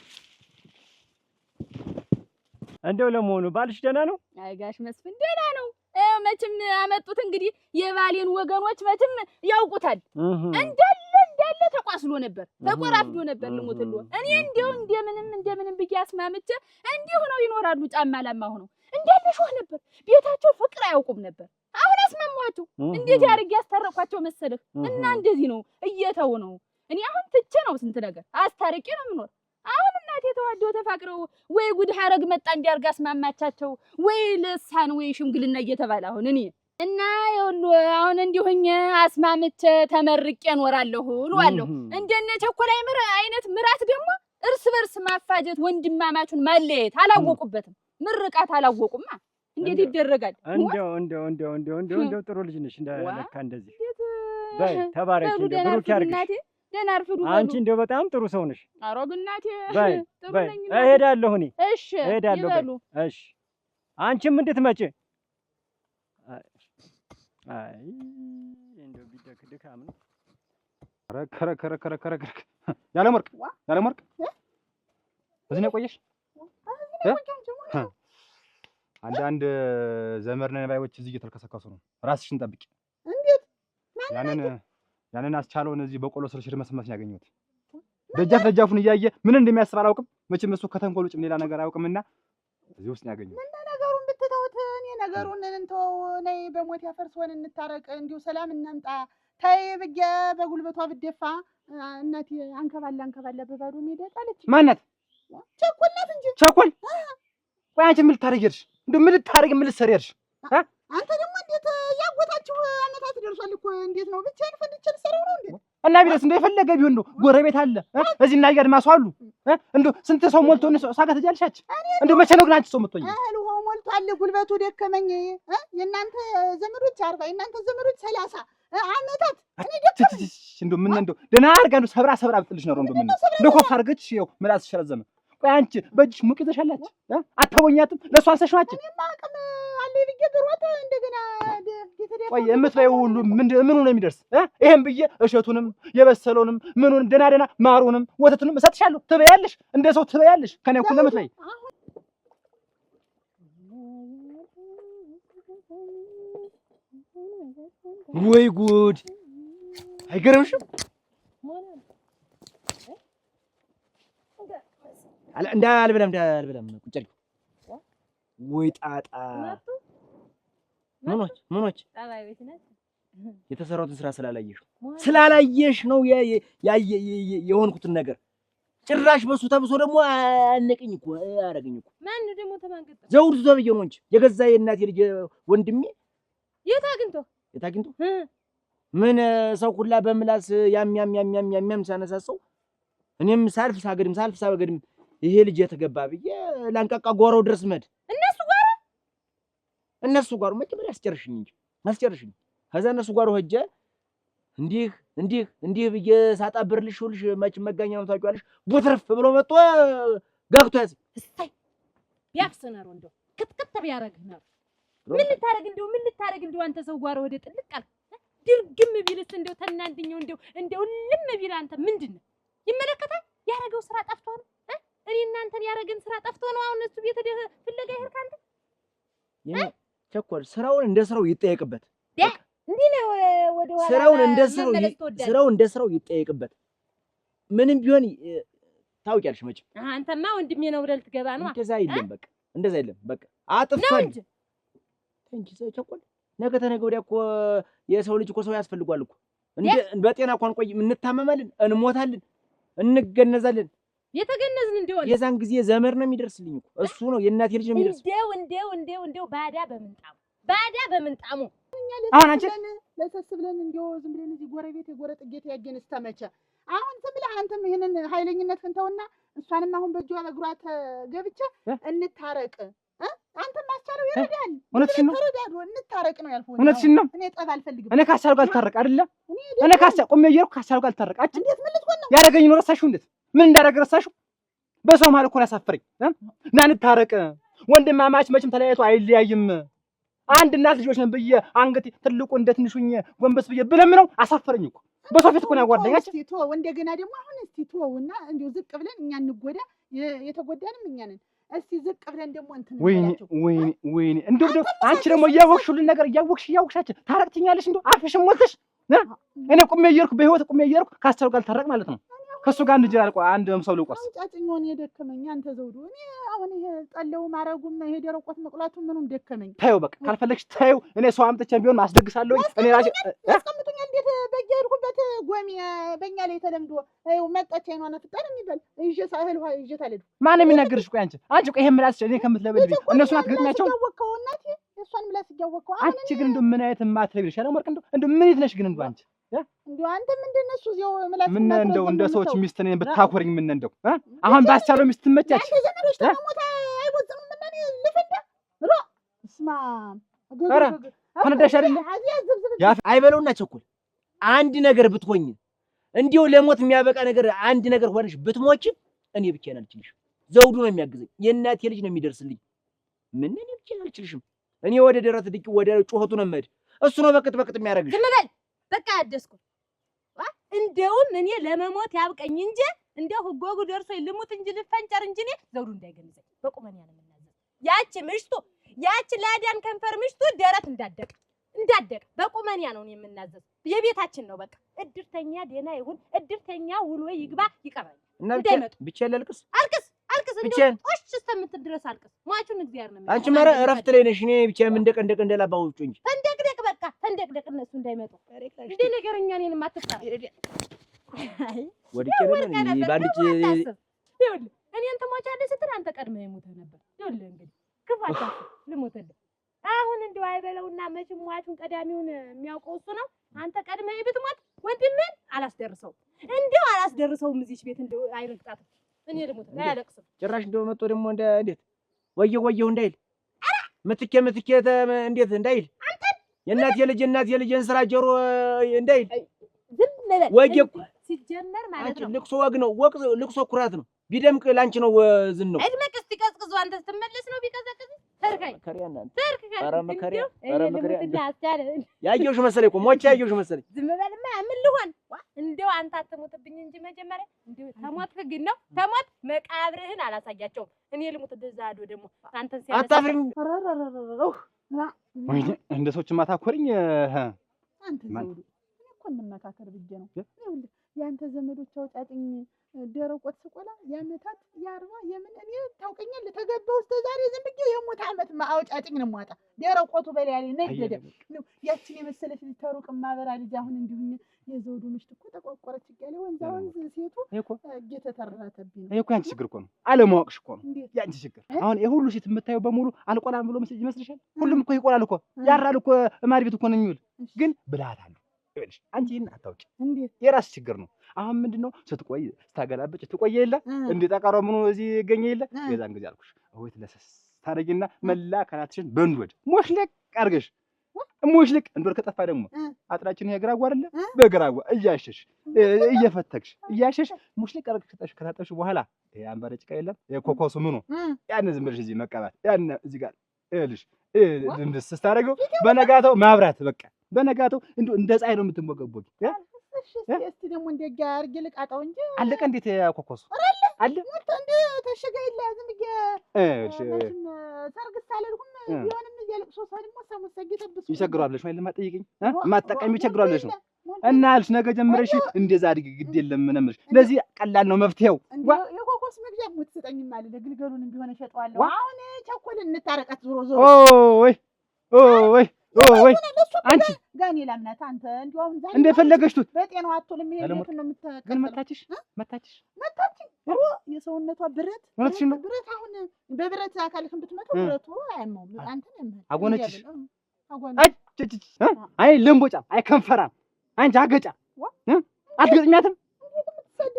እንደው ለመሆኑ ባልሽ ደህና ነው? አይ ጋሽ መስፍን ደህና ነው። መቼም አመጡት እንግዲህ የባሌን ወገኖች መቼም ያውቁታል። እንዳለ ተቋስሎ ነበር፣ ተቆራፍዶ ነበር። ልሞትልዎ እኔ እንደምንም ብዬ አስማምቼ እንዲሁ ነው ይኖራሉ። ጫማ ላማ ሆነው እንዳለ ሾህ ነበር። ቤታቸው ፍቅር አያውቁም ነበር። አሁን አስማማኋቸው። እንዴት ያርግ ያስታረኳቸው መሰለህ? እና እንደዚህ ነው እየተው ነው። እኔ አሁን ትቼ ነው ስንት ነገር አስታርቄ ነው የምኖር። አሁን እናቴ ተዋደው ተፋቅረው ወይ ጉድ ሐረግ መጣ እንዲያርጋ አስማማቻቸው ወይ ልሳን ወይ ሽምግልና እየተባለ አሁን እኔ እና ይኸውልህ አሁን እንዲሁኝ አስማምቼ ተመርቄ እኖራለሁ እለዋለሁ። እንደነ ቸኮላይ አይነት ምራት ደግሞ እርስ በርስ ማፋጀት ወንድማማቹን ማለየት አላወቁበትም። ምርቃት አላወቁማ። እንዴት ይደረጋል? እንደው ጥሩ ልጅ ነሽ ለካ እንደዚህ በይ ተባረኪ። እንደው ብሩክ ያርግሽ። ደህና አርፍዱ። አንቺ እንደው በጣም ጥሩ ሰው ነሽ። ኧረ እናቴ ጥሩ ነኝ። እሄዳለሁ እኔ እሺ እሄዳለሁ። እሺ አንቺም እንድትመጪ። አይ እንደው ቢደክድካም ነው። ከረ ያለም ወርቅ እዚህ ነው የቆየሽ? አንዳንድ ዘመድ ነን ባዮች እዚህ እየተልከሰከሱ ነው። ራስሽን ጠብቂ። እንዴት ያንን አስቻለውን እዚህ በቆሎ ስር ሽርመስመስ ያገኘሁት ደጃፉን እያየ ምን እንደሚያስብ አላውቅም። መቼም እሱ ከተንኮል ውጭ ሌላ ነገር አያውቅምና እዚህ ውስጥ ያገኘሁት። ምን ነገሩን ብትተውት እኔ ነገሩን እንተው ነይ በሞት ያፈርሶን እንታረቅ እንዲሁ ሰላም እናምጣ ታይ ብዬ በጉልበቷ ብደፋ እናቴ አንከባላ በባዶ ሜዳ ጣለች። ማናት? ቸኮል ናት እንጂ ቸኮል። ቆይ አንቺ ምን ልታረጊ ሄድሽ? እንደው ምን ልታረጊ ምን ልትሰሪ ሄድሽ? አንተ ደግሞ እንዴት ያጎታችሁ አመታት ደርሷል እኮ እንዴት ነው ብቻዬን ፈንድቼ ልሰራው ነው እንዴ? እና ቢለስ እንደው የፈለገ ቢሆን ነው ጎረቤት አለ እዚህ እና ያድማሱ አሉ እንደው ስንት ሰው ሞልቶ ነው ሳጋ ተጃልሻች እንደው መቼ ነው ግን አንቺ ሰው መጥቶኝ እህል ውሃው ሞልቷል ጉልበቱ ደከመኝ የእናንተ ዘመዶች 40 የእናንተ ዘመዶች 30 አመታት እኔ ደከመኝ እንደው ምን እንደው ደህና አድርጋ እንደው ሰብራ ብጥልሽ ነው እንደው ምን እንደው ኮፍ አድርገች ይኸው ምላስ ሸረዘመ ቆይ አንቺ በእጅሽ ሙቅ ይዘሻላች አታቦኛትም ለሷ አንሰሽዋች እኔማ አቅም አለ ብዬ ብሮጥ እንደገና ቆይ የምትበይው ሁሉ ምኑ ነው የሚደርስ ይሄን ብዬ እሸቱንም የበሰለውንም ምኑን ደና ማሩንም ወተቱንም እሰጥሻለሁ ትበያለሽ እንደ ሰው ትበያለሽ ከኔ እኩል ለምትበይ ወይ ጉድ አይገርምሽም እንዳልበላም ቁጭ አልኩ ወይ ጣጣ ምኖች የተሰራሁትን ስራ ስላላየሽ ነው የሆንኩትን ነገር ጭራሽ በሱ ተብሶ ደግሞ አነቀኝ እኮ አረገኝ እኮ ማን ደግሞ ተማንገጠ ዘውዱ ተብዬው ነው እንጂ የገዛ የእናቴ ልጅ ወንድሜ የት አግኝቶ ምን ሰው ሁላ በምላስ ያም ሳነሳሰው እኔም ሳልፍ ሳገድም ይሄ ልጅ የተገባ ብዬ ላንቃቃ ጓሮው ድረስ መድ እነሱ ጓሮ መጀመሪያ አስጨርሽኝ ከዛ እነሱ ጓሮ ሄጄ እንዲህ ብዬ ሳጣብርልሽ መች መጋኛ ነው ታውቂዋለሽ ቡትርፍ ብሎ መጥቶ ጋግቶ ያዝ እስታይ ያፍሰናሩ እንደው ክትክት ቢያረግህ ነው ምን ልታረግ እንደው አንተ ሰው ጓሮ ወደ ጥልቅ አልክ ድርግም ቢልስ እንደው ተናንድኛው እንደው ልም ቢል አንተ ምንድነው ይመለከታል ያረገው ስራ ጠፍቶ ነው እኔ እናንተን ያረገን ስራ ጠፍቶ ነው አሁን እሱ ቤት ፍለጋ ይሄድ ካንተ ቸኮል ስራውን እንደ ስራው ይጠየቅበት እንዴ ነው ወደ ኋላ ስራውን እንደ ስራው ይጠየቅበት ምንም ቢሆን ታውቂያለሽ መቼም አንተማ ወንድሜ ነው ብለህ ልትገባ ነው እንደዛ የለም በቃ አጥፋል እንጂ ቸኮል ነገ ተነገ ወዲያ እኮ የሰው ልጅ እኮ ሰው ያስፈልጓል እኮ በጤና እንኳን ቆይ እንታመማለን እንሞታለን እንገነዛለን የተገነዝን እንደው የዛን ጊዜ ዘመር ነው የሚደርስልኝ እኮ እሱ ነው የእናቴ ልጅ ነው የሚደርስ እንደው ባዳ በምንጣሙ አሁን አንቺ ለሰስ ብለን እንደው ዝም ብለን እዚህ ጎረቤት የጎረጥጌት ያገን እስከመቼ አሁን ዝም ብለህ አንተም ይሄንን ኃይለኝነትህን ተውና እሷንም አሁን በእጇ በግሯት ገብቼ እንታረቅ አንተም ማስቻለው ይረዳል እውነትሽን ነው እንታረቅ ነው ያልኩት እውነትሽን ነው እኔ ጠብ አልፈልግም እኔ ካሳሉ ጋር ልታረቅ አይደለ እኔ ቆሜ እየሄድኩ ካሳሉ ጋር ልታረቅ እንዴት ምን ልትሆን ነው ያረገኝ ነው ረሳሽው እንዴት ምን እንዳደረገ ረሳሽው በሰው ማለት እኮ ያሳፈረኝ ና እንታረቅ ወንድማማች መቼም ተለያይቶ አይለያይም አንድ እናት ልጆች ነን ብዬ አንገቴ ትልቁ እንደ ትንሹኝ ጎንበስ ብዬ ብለምነው አሳፈረኝ እኮ በሰው ፊት እኮ ነው ያጓደኛች እስቲ ተው እንደገና ደግሞ አሁን እስቲ ተውና እንደው ዝቅ ብለን እኛ እንጎዳ የተጎዳንም እኛ ነን እስቲ ዝቅ ብለን ደግሞ እንትን ወይኔ እንደው አንቺ ደግሞ እያወቅሽልን ነገር እያወቅሻች ታረቅትኛለሽ እንደው አፍሽም ሞልተሽ እኔ ቁሜ እየሄድኩ በህይወት ቁሜ እየሄድኩ ካስተው ጋር ታረቅ ማለት ነው ከሱ ጋር እንጂ አልቆ አንድ ሰው ልቆርስ ጫጭኞን የደከመኝ አንተ ዘውዱ እኔ አሁን ይሄ ጠለው ማረጉም ይሄ ደረቆት መቁላቱ ምኑም ደከመኝ ታዩ በቃ ካልፈለግሽ ታዩ እኔ ሰው አምጥቼ ቢሆን ማስደግሳለሁ እኔ ራሴ ያስቀምጡኛል እንዴት በየሄድኩበት ጎሚ በእኛ ላይ ተለምዶ ይኸው መጣች አይኗን ፍጣን የሚባል ይዤ ሳህል ውሃ ይዤ ታለዱ ማን የሚናገርሽ ቆይ አንቺ ቆይ ይሄ ምላስ እኔ ከምትለበልኝ እነሱን አትገጥሚያቸው ያወቀው እናቴ እሷን ምላስ ያወቀው አንቺ ግን እንደው ምን አይነት ማትለብልሽ አለ ወርቅ እንደው ምን ይትነሽ ግን እንደው አንቺ እንደው አንተ ምንድነሱ እዚያው ምላስ ምን እንደው እንደ ሰዎች ሚስት ነኝ ብታኮርኝ ምን እንደው አሁን ባስቻለው ሚስት ትመቻች አንተ ዘመዶች ተሞታ አይወጽኑም ምን ልፈንዳ ሮ እስማ ኧረ ፈነዳሽ አይደለ አይበለውና ቸኩል አንድ ነገር ብትሆኝ እንዲው ለሞት የሚያበቃ ነገር አንድ ነገር ሆነሽ ብትሞች እኔ ብቻዬን አልችልሽም ዘውዱ ነው የሚያግዘኝ የእናቴ ልጅ ነው የሚደርስልኝ ምን እኔ ብቻዬን አልችልሽም እኔ ወደ ደረት ድቂ ወደ ጩኸቱ ነው የምሄድ እሱ ነው በቅጥ የሚያረግሽ ዝም በል በቃ አደስኩ እንደውም እኔ ለመሞት ያብቀኝ እንጂ እንደው ህጎጉ ደርሶ ልሙት እንጂ ልፈንጨር እንጂ እኔ ዘውዱ እንዳይገንዘኝ በቁመን ያለ ምናዘዝ ያቺ ላዳን ከንፈር ምሽቱ ደረት እንዳደቀ በቁመንያ ነው የምናዘዝ የቤታችን ነው በቃ እድርተኛ ደና ይሁን እድርተኛ ውሎ ይግባ ይቀበል እና ብቻ ያለልቅስ አልቅስ እንደው ጦሽ እስከምትል ድረስ አልቅስ ሟቹን እግዚአብሔር ነው አንቺ ማረ እረፍት ላይ ነሽ እኔ ብቻ እንደቀ እንደላባውጭ እንጂ ተንደቅደቅ እነሱ እንዳይመጡ እንደ ነገርኛ እኔን ማትጣራ ወድቄ ነው ባንቺ ይኸውልህ እኔን ትሞቻለህ ስትል አንተ ቀድመህ ሞተህ ነበር ይኸውልህ እንግዲህ ክፋታ ልሞትልህ አሁን እንደው አይበለውና መቼም ሟቹን ቀዳሚውን የሚያውቀው እሱ ነው አንተ ቀድመህ ብትሞት ወንድሜን አላስደርሰውም፣ እንደው አላስደርሰውም። እዚች ቤት እንደው አይረግጣትም። እኔ ልሙት አያለቅስም። ጭራሽ እንደው መጥቶ ደግሞ እንዴት ወየው እንዳይል ምትኬ እንዴት እንዳይል የእናቴ ልጅ እንስራ ጆሮ እንዳይል ዝም በል ወጌ ሲጀመር ማለት ነው። ልቅሶ ወግ ነው። ልቅሶ ኩራት ነው። ቢደምቅ ላንቺ ነው ዝን ነው። እድመቅ እስቲ ቀዝቅዞ አንተ ስትመለስ ነው ቢቀዘቅዝ ተርካይ ኧረ መከሪያ ያየሁሽ መሰለኝ እኮ ሞቼ ያየሁሽ መሰለኝ። ዝም በልማ ምን ልሆን እንደው አንተ አትሞትብኝ እንጂ መጀመሪያ እንደው ተሞትክ ግን ነው ተሞት መቃብርህን አላሳያቸውም። እኔ ልሙት ደዛዶ ደግሞ አንተን ሲያነሳ አታፍሪም? ወይኔ እንደ ሰዎች ማታኮርኝ አንተ ዘውዱ እኔ እኮ እንመካከር ብዬ ነው። ይኸውልህ የአንተ ዘመዶች አውጣጥኝ ደረቆት ስቆላ የዓመታት የአርባ የምን እኔ ታውቀኛለህ ተገባው እስከ ዛሬ ዝም ብዬ የሞት ዓመት አውጫጭኝ ነው የማወጣ ደረቆቱ በላይ ያለ ነገደ ያችን የመሰለች ልጅ ተሩቅ ማበራ ልጅ አሁን እንዲሁኝ የዘውዱ ምሽት እኮ ተቋቋረች እያለ ወንዝ ሴቱ እየተተረተብኝ ነው። እኮ ያንቺ ችግር እኮ ነው፣ አለማወቅሽ እኮ ነው ያንቺ ችግር። አሁን የሁሉ ሴት የምታየው በሙሉ አልቆላም ብሎ ይመስልሻል? ሁሉም እኮ ይቆላል እኮ ያራል እኮ ማድ ቤት እኮ ነው የሚውል። ግን ብልሃት አለው። ይኸውልሽ አንቺ ይሄን አታውቂ፣ የራስ ችግር ነው። አሁን ምንድነው ስትቆይ ስታገላበጭ ትቆየ የለ እንደ ጠቃሮ ምኑ እዚህ ገኘ የለ የዛን ጊዜ አልኩሽ እውት ለሰስ ታረጊና መላ ከናትሽን በእንዶድ ሞሽለቅ አድርገሽ ሞሽለቅ እንዶድ ከጠፋ ደግሞ አጥራችን ይሄ ግራጓ አይደለ በግራጓ እያሸሽ እየፈተግሽ እያሸሽ ሞሽለቅ አድርገሽ ከታጠብሽ በኋላ ይሄ አንባር ጭቃ የለም የኮኮሱ ምኑ ያን ዝም ብለሽ እዚህ መቀባት ያን እዚህ ጋር እልሽ ድምስ ስታረገው በነጋታው ማብራት በቃ በነጋታው እንደ ፀሐይ ነው የምትሞገቦት። እስቲ ደግሞ እንደጋ አድርጌ ልቃጣው እንጂ አለቀ። እንዴት ኮኮሱ አለ ሞት እንደ ተሸጋ ይላ ዝም ብዬ ሰርግ ሳልልኩም ቢሆንም እያለቅሶ ሳልሞ ሰሙሰጊ ተብሱ ይቸግራለሽ ወይ ለማጠይቅኝ ማጠቀም ይቸግራለሽ ነው እና አልሽ ነገ ጀምረሽ እንደዛ አድርጊ ግድ የለም ምንም ለዚህ ቀላል ነው መፍትሄው። የኮኮስ መግዣ ሞት ሰጠኝ ማለት ግልገሉን ቢሆን እሸጠዋለሁ። አሁን ቸኮልን እንታረቃት ዞሮ ዞሮ ወይ አንቺ ጋኔ ላምናት አንተ እንደው አሁን ዛሬ እንደፈለገሽ ቱት በጤናው አትልም። ይሄ ነው የምትከተለው። ግን መታችሽ የሰውነቷ ብረት ብረት አሁን በብረት አካልህን ብትመታው ብረቱ አያመው አንተን ያመሃል። አጎነችሽ አይ ለምቦጫ አይ ከንፈራም አንቺ አገጫ አትገጥሚያትም?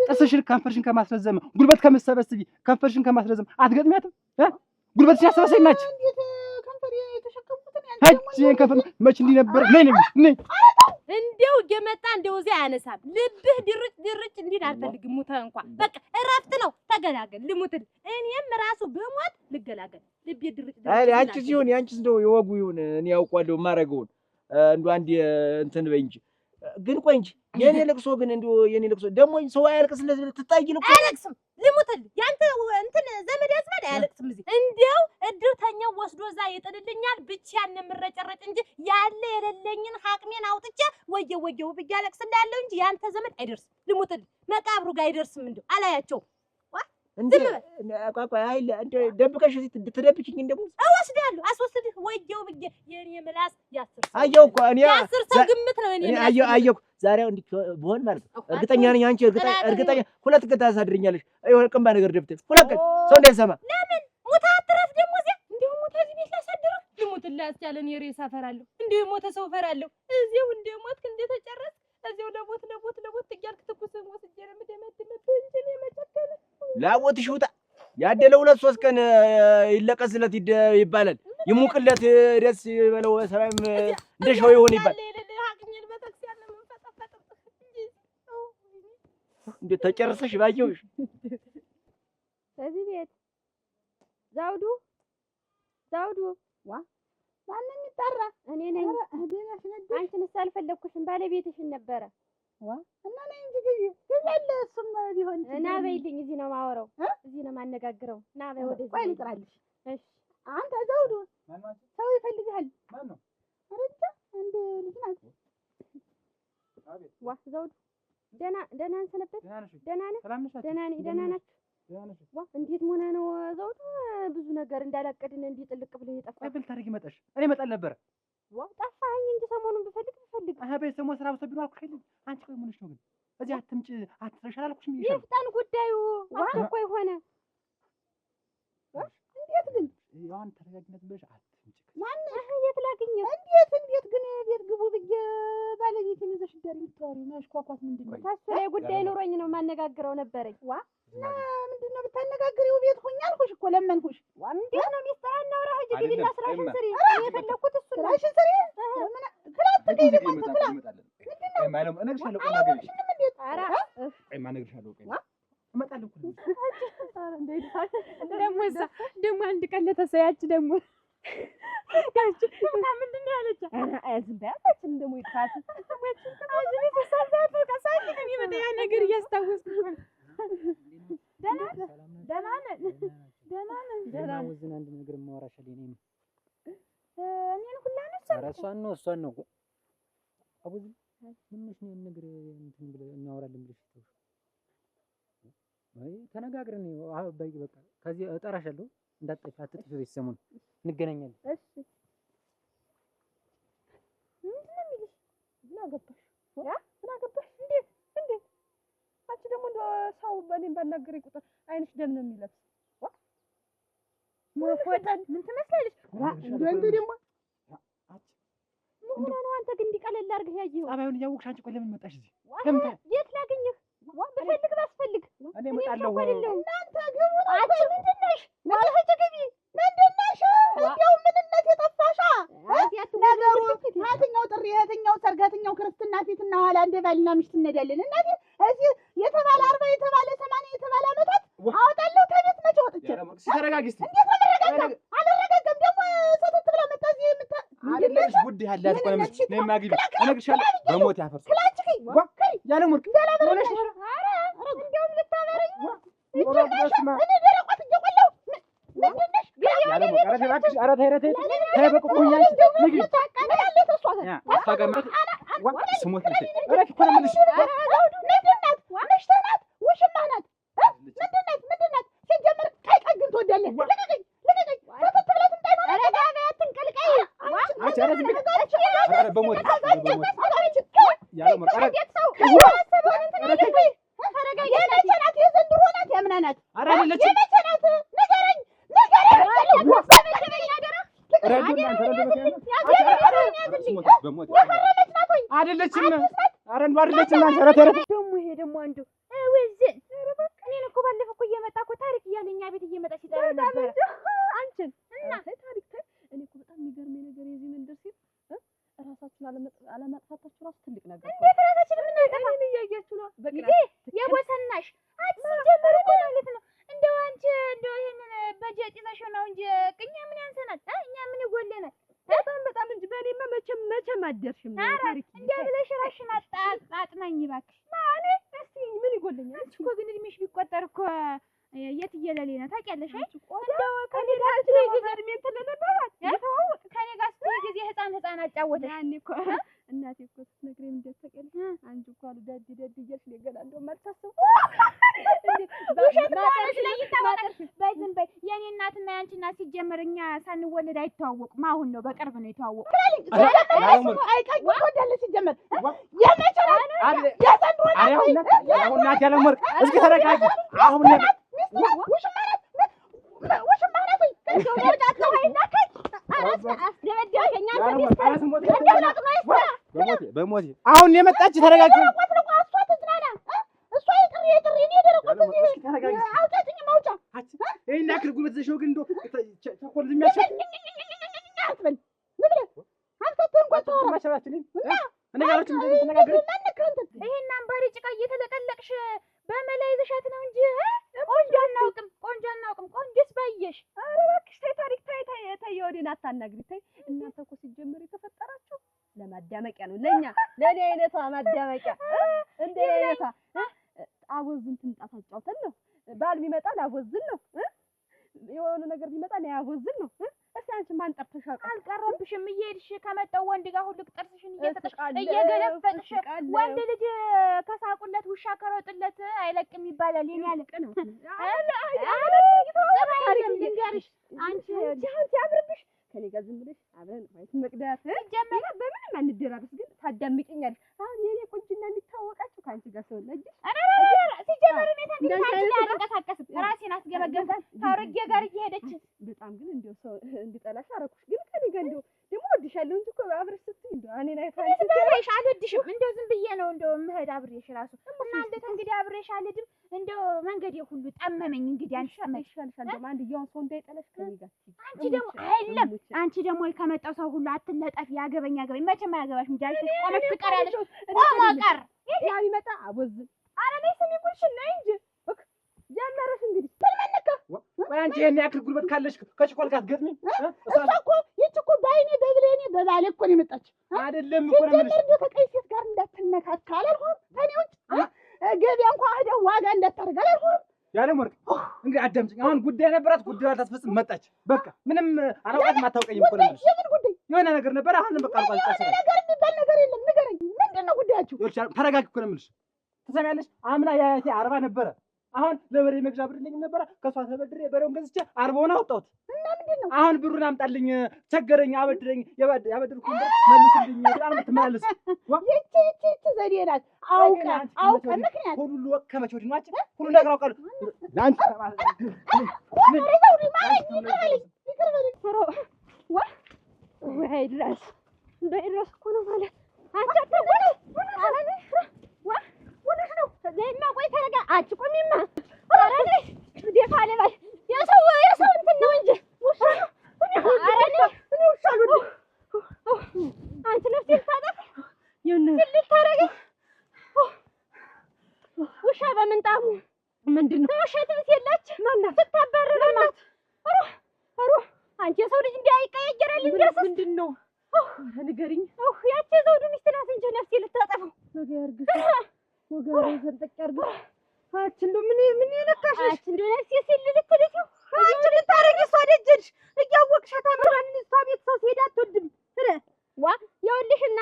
ጥርስሽን ከንፈርሽን ከማስረዘም ጉልበት ከምትሰበስቢ ከንፈርሽን ከማስረዘም አትገጥሚያትም? ጉልበትሽ ያሰበሰኝ ናችሁ መች እንዲህ ነበር? ነይ እንደው እየመጣ እንደው እዚያ አያነሳም። ልብህ ድርጭ እንዲል አልፈልግም። ሙተህ እንኳን በቃ እረፍት ነው። ተገላገል ልሙትል። እኔም ራሱ በሞት ልገላገል። ልቤ ድርጭ አንቺ ሲሆን ያንቺስ እንደው የወጉ ይሁን እኔ ያውቀዋለሁ የማደርገውን እንደው አንድ እንትን በይ እንጂ ግን ቆይ እንጂ የኔ ልቅሶ ግን እንደው የኔ ልቅሶ ደግሞ ሰው አያልቅስ እንደዚህ ትታይ ልቅሶ አያለቅስም። ልሙትል ያንተ እንትን ዘመድ ያዝማድ አያለቅስም። እዚህ እንደው እድርተኛው ወስዶ እዛ ይጥልልኛል ብቻዬን የምረጨረጭ እንጂ ያለ የሌለኝን አቅሜን አውጥቼ ወየው ብዬ አለቅስልሃለሁ እንጂ ያንተ ዘመድ አይደርስም። ልሙትል መቃብሩ ጋር አይደርስም። እንደው አላያቸውም እንዴ አቋቋይ አይለ እንደ ደብቀሽ ትደብቂኝ እንደው እወስዳለሁ አስወስድህ ወየው ብዬ የኔ ምላስ ያስር አየው እኮ እኔ ያስር ሰው ግምት ነው እኔ አየው ዛሬው እንዲህ በሆን ማለት ነው። እርግጠኛ ነኝ አንቺ እርግጠኛ ሁለት ቀን ታሳድርኛለሽ። አይሆን ቅንባ ነገር ደብተሽ ሁለት ቀን ሰው እንዳይሰማ ለምን ሞታ አትረፍ ደግሞ እዚያ እንዴው ሞታ እዚህ ቤት ላሳድር ልሙትልህ ያስቻለን የሬሳ ፈራለሁ እንዴው ሞተ ሰው ፈራለሁ እዚው እንዴው ሞትክ እንዴ ተጨረስ እዚው ለቦት እያልክ ትኩስን ወስጄ ነው የምደመድምብህ እንጂ እኔ መጨከነ ላቦትሽ ውጣ ያደለው 2-3 ቀን ይለቀስለት ይባላል። ይሙቅለት ደስ ይበለው ሰላም እንደሻው ይሆን ይባል እንዴ ተጨርሰሽ ባየውሽ እዚህ ቤት ዛውዱ ማንም ይጣራ እኔ ነኝ። አንቺንስ አልፈለኩሽም ባለቤትሽን ነበረ እና ነኝ እንጂ ግቢ እሱም ቢሆን እና በይልኝ። እዚህ ነው የማወራው፣ እዚህ ነው የማነጋግረው። እና በይ ወደዚህ ቆይ ልጥራልሽ። እሺ አንተ ዘውዱ ሰው ይፈልግሃል። ማን ነው? አረጃ አንድ ልጅ ናት። ዋ ዘውዱ ደህና አንሰነበት? ደህና ነህ? ደህና ናችሁ? ዋ እንዴት ሆነ ነው ዘውዱ? ብዙ ነገር እንዳላቀድን እንዲህ ጥልቅ ብለህ የጠፋ ብል ታሪክ መጣሽ። እኔ መጣል ነበር። ዋ ጠፋኸኝ እንጂ ሰሞኑን ብፈልግ ቤት ሰሞን ስራ በሰብኝ አልኩሽ አይደል? አንቺ ቆይ ምን ሆነሽ ነው ግን? እዚህ አትምጪ አትረሻል አልኩሽም። ይፍጠን ጉዳዩ አስቸኳይ ሆነ። እንዴት ግን ያን ተረጋግነት ብለሽ አትምጪ። ማን የት ላግኘው? እንዴት ግን ቤት ግቡ ብዬ ባለቤቴን ይዘሽ ዳር የምታወሪው? ማሽኳኳት ምንድን ነው? ታሱ ላይ ጉዳይ ኑሮኝ ነው የማነጋግረው ነበረኝ። ዋ እና ምንድን ነው ብታነጋግሪው? ቤት ሆኜ አልኩሽ እኮ ለመንኩሽ። ዋ እንዴት ነው ሚስጥር አናውራ ሂጂ ግቢና ስራሽን ስሪ። የፈለኩት እሱ ነው። ስራሽን ስሪ። ምን ክላት ትገኝ ደግሞ ትክላ ምንድነው? ማለም እነግርሻለሁ። ቆይ ነገር ኧረ ቆይማ እነግርሻለሁ። ቆይ እመጣለሁ እኮ ደግሞ አንድ ቀን ለተሰያች ደግሞ ያቺ ምንድን ነው ያለች? ዝም በይ አታችን ደግሞ ይጥፋት የሚመጣ ያ ነገር እያስታወስኩ ደህና ነን። ወዝን አንድ ነገር የማወራሽ አለኝ። እኔን ሁላ ኧረ እሷን ነው አቡዝ ምንሽ ነው ነገር እንትን ብለ እናወራለን ብለሽ ተነጋግረን በቃ ከዚህ እጠራሻለሁ እንዳትጠፊ አትጥፊ በሰሞን እንገናኛለን። እሺ ምንድን ነው የሚልሽ? ምን አገባሽ? ምን አገባሽ? እንዴት አንቺ ደግሞ እንደ ሰው በእኔም ባናገረኝ ቁጥር አይንሽ ደም ነው የሚለብስ። ምን ትመስላለሽ? እንደ ደግሞ ምን ሆነ ነው? አንተ ግን እንዲቀለል አድርገህ ያየኸው ጸባዩን እያወቅሽ አንቺ ቆይ ለምን መጣሽ እዚህ? የት ላገኘህ? በፈልግ ባስፈልግ እኔ እመጣለሁ። እናንተ ግቡ። አንቺ ምንድን ነሽ? ወለህ ግቢ ምንድን ነሽ? እንዲያው ምንነት የጠፋሻ ነገሩ? የትኛው ጥሪ፣ የትኛው ሰርግ፣ የትኛው ክርስትና ፊትና ኋላ እንደ ባልና ሚስት እንሄዳለን። እናቴ እዚህ የተባለ 40 የተባለ 80 የተባለ ዓመታት አወጣለሁ ከቤት መቼ ወጥቼ? ተረጋጊ እስኪ። እንዴት ነው የምረጋጋው? አልረጋጋም። ደግሞ ሰተት ብላ መጣ እዚህ አይደለሽ ጉዳይ ያላት እኮ ነው የማግቢ እነግርሻለሁ። በሞት ያፈርሱ ያለ ሙርክ ሆነሽ እንደውም ልታበረኝ እኔ ደረቆት እየቆለሁ ምንድን ነሽ? ያለ ሙርክ ኧረ እባክሽ ኧረ ተይ ተይ በቁቁኛ ንግሪ ታጋመት ስሞት ልጅ ኧረ እኮ ነው የምልሽ። ምንድን ናት? ምሽት ናት? ውሽማ ናት? ምንድን ናት? ሲጀምር ቀይ ግን ትወዳለህ። ልቀቀኝ ሰተት ብላ ትምጣ ነው። ረጋ በይ አትንቀልቀይ። አንቺ ኧረ ዝም ብለሽ ኧረ በሞት ያለ ሙርክ ኧረ የመቼ ናት? የዘንድሮ ናት? የምና ናት? ኧረ አይደለችም። የመቼ ናት? ንገረኝ። አይደለችም። ኧረ እንደው አይደለችም። ኧረ ተረፍ ደግሞ ይሄ ደግሞ አንዱ ውዝን እኔን እኮ ባለፈው እኮ እየመጣ እኮ ታሪክ እያለ እኛ ቤት እየመጣ ሲጠራ ነበር። አንቺን እና ታሪክ እኔ እኮ በጣም የሚገርመኝ ነገር የዚህ መንደር ሲል ራሳችሁን አለማጥፋታችሁ ራሱ ትልቅ ነገር ነው። እንዴት ራሳችንን የምናጠፋ? እኔን እያያችሁ ነው። በቃ የጎሰናሽ አንቺ ሲጀመር እኮ ማለት ነው። እንደው አንቺ እንደው ይሄንን በጀት ይዘሽ ነው እንጂ እኛ ምን ያንሰናል? እኛ ምን ይጎለናል? በጣም እንጂ በእኔማ መቼም አደርሽም። ታሪክ እንደ ብለሽ ራስሽን አጥናኝ እባክሽ። ማኔ እስቲ ምን ይጎለኛል? አንቺ እኮ ግን እድሜሽ ቢቆጠር እኮ የትየለሌ ነው ታውቂያለሽ? እንደው ከኔ ጋር ስትይ ጊዜ እድሜን ትለነበራት ከኔ ጋር ስትይ ጊዜ ህፃን አጫወተሽ። ያኔ እኮ እናቴ እኮ ስትነግረኝ እንዴት ታውቂያለሽ? አንቺ እኮ አሉ ዳዲ እያልሽ ነው ገና እንደው ማልታሰብ በይ ዝም በይ። የኔ እናትና ያንቺ እናት ሲጀመር እኛ ሳንወለድ አይተዋወቁም። አሁን ነው በቅርብ ነው የተዋወቁ። አይቀይ ሲጀመር የመቼ የዘንድሮ አሁን እናት ያለ ሙርክ እስኪ ተረጋጊ። አሁን ውሽማ ናት ወይ? እንደው ወርቃት ነው አይናከኝ አስደበደበኝ። በሞቴ አሁን የመጣች ተረጋጊ። እሷ ይቅር እኔ ደረቆት አውጣኝ ማውጫ ይሄን ያክል ጉልበት ዘሽው ግን እንደው ተኮል ዝም ያልሽ አትበል። ምን ብለህ አልተተን ቆጣው ማሸራችን እኔ ጋርች እንደዚህ ተነጋገር። ይሄን አምባሪ ጭቃ እየተለቀለቅሽ በመላ ይዘሻት ነው እንጂ ቆንጆ አናውቅም። ቆንጆስ ባየሽ። ኧረ እባክሽ ተይ ታሪክ ተይ ወዴን አታናግሪ ተይ። እናንተ እኮ ሲጀመር የተፈጠራችሁ ለማዳመቂያ ነው። ለኔ አይነቷ ማዳመቂያ እንደ አይነቷ አቦዝን ትምጣ ታጫውተን ነው። ባል ቢመጣ ላቦዝን ነው። የሆነ ነገር ቢመጣ ያቦዝን ነው። እስኪ አንቺ ማን ጠርተሽ አልቀረብሽም? እየሄድሽ ከመጣው ወንድ ጋር ሁሉ ጥርስሽን እየገለፈጥሽ ወንድ ልጅ ከሳቁለት ውሻ ከሮጥለት አይለቅም ይባላል። የኔ ያለቅ ነው። ልንገርሽ አንቺ ሲያምርብሽ ከኔ ጋር ዝም ብለሽ አብረን ወይስ መቅዳት ጀመረ። በምንም አንደራረስ ግን ታዳምጪኛለሽ። አሁን የኔ ቁንጅና የሚታወቃችሁ ካንቺ ጋር ሰው ነጅ ሲጀመር እኔ ታንቺ ላይ አልንቀሳቀስም። ራሴን አስገበገብ ታውረጌ ጋር እየሄደች በጣም ግን እንደው ሰው እንዲጠላሽ አረኩሽ። ግን ከኔ ጋር እንደው ደግሞ ወድሻለሁ እንጂ እኮ አብረሽ ስትይ እንደው እኔ ላይ ታንቺ ይኸውልሽ አልወድሽም። እንደው ዝም ብዬ ነው እንደው የምሄድ አብሬሽ እራሱ እና እንዴት እንግዲህ አብሬሽ አልሄድም። እንደው መንገዴ ሁሉ ጠመመኝ። እንግዲህ አንቺ ይሻልሻል ደግሞ አንድ ያው ሰው እንዳይጠለሽ ከኔ ጋር አንቺ ደግሞ አይደለም አንቺ ደግሞ ከመጣው ሰው ሁሉ አትለጠፊ። ያገበኛ መቼም አያገባሽም። ጃልሽ ቆመሽ ትቀሪያለሽ። ቆመቀር ያ ቢመጣ አቦዝ ኧረ ነይ ስሚ ጉልሽን ነይ እንጂ ጀመረሽ እንግዲህ ወይ አንቺ ይሄን ያክል ጉልበት ካለሽ ከችኮል ጋር አትገጥሚም? እሷ እኮ ይህች እኮ በዓይኔ በብሌኔ በባሌ እኮ ነው የመጣች። አይደለም እኮ ነው የምልሽ። እንደው ከቀይ ሴት ጋር እንዳትነካካ አላልኩም? ከእኔ ውጭ ገበያ እንኳን ሄደው ዋጋ እንዳታደርግ አላልኩም? ያለም ወርቅ እንግዲህ አዳምጪኝ። አሁን ጉዳይ ነበራት፣ ጉዳዩን ታስፈጽም መጣች። በቃ ምንም አላውቃትም፣ አታውቀኝም እኮ ነው የምልሽ። የምን ጉዳይ? የሆነ ነገር ነበር። አሁን በቃ አልቋል። ነገር የሚባል ነገር የለም። ንገረኝ፣ ምንድን ነው ጉዳያችሁ? ተረጋጊ እኮ ነው የምልሽ። ትሰሚያለሽ? አምና የአያቴ 40 ነበረ። አሁን ለበሬ መግዣ ብር የለኝም ነበረ። ከሷ ተበድሬ በሬውን ገዝቼ 40ውን አወጣሁት። እና ምንድን ነው አሁን ብሩን አምጣልኝ፣ ቸገረኝ፣ አበድረኝ፣ ያበድርኩኝ ብር መልስልኝ ብላ ትመላለስ። ይቺ ዘዴ ናት። አውቀ ምክንያት ሁሉ ከመቼ ወዲህ ነው አንቺ ሁሉ ነገር አውቃለሁ። ለአንቺ ወይ ድረስ በድረስ እኮ ነው ማለት አንቺ ዘይማ ቆይ ተረጋ። አንቺ ቆሚማ አረኔ ደፋ ለባል የሰው እንትን ነው እንጂ አረኔ አንቺ ነፍስ ይታጠፍ ስልል ታረጋ ውሻ በምንጣሙ ምንድን ነው ውሸትም ሲላች ማናት ስታባረረ ናት። አንቺ የሰው ልጅ እንዳይቀየራል እንጂ ምንድን ነው ንገሪኝ። ያቺ ዘውዱ ሚስት ናት እንጂ ነፍሴ ልታጠፋው ወገሬ ሰንጠቅ ያርጋ። አንቺ እንደው ምን የነካሽ? አንቺ እንደው ነፍሴ ሲል ልትልሽ አንቺ ልታረጊ እሷ ደጀልሽ እያወቅሻት አመራን እሷ ቤት ሰው ሲሄድ አትወድም። ዋ ይኸውልሽና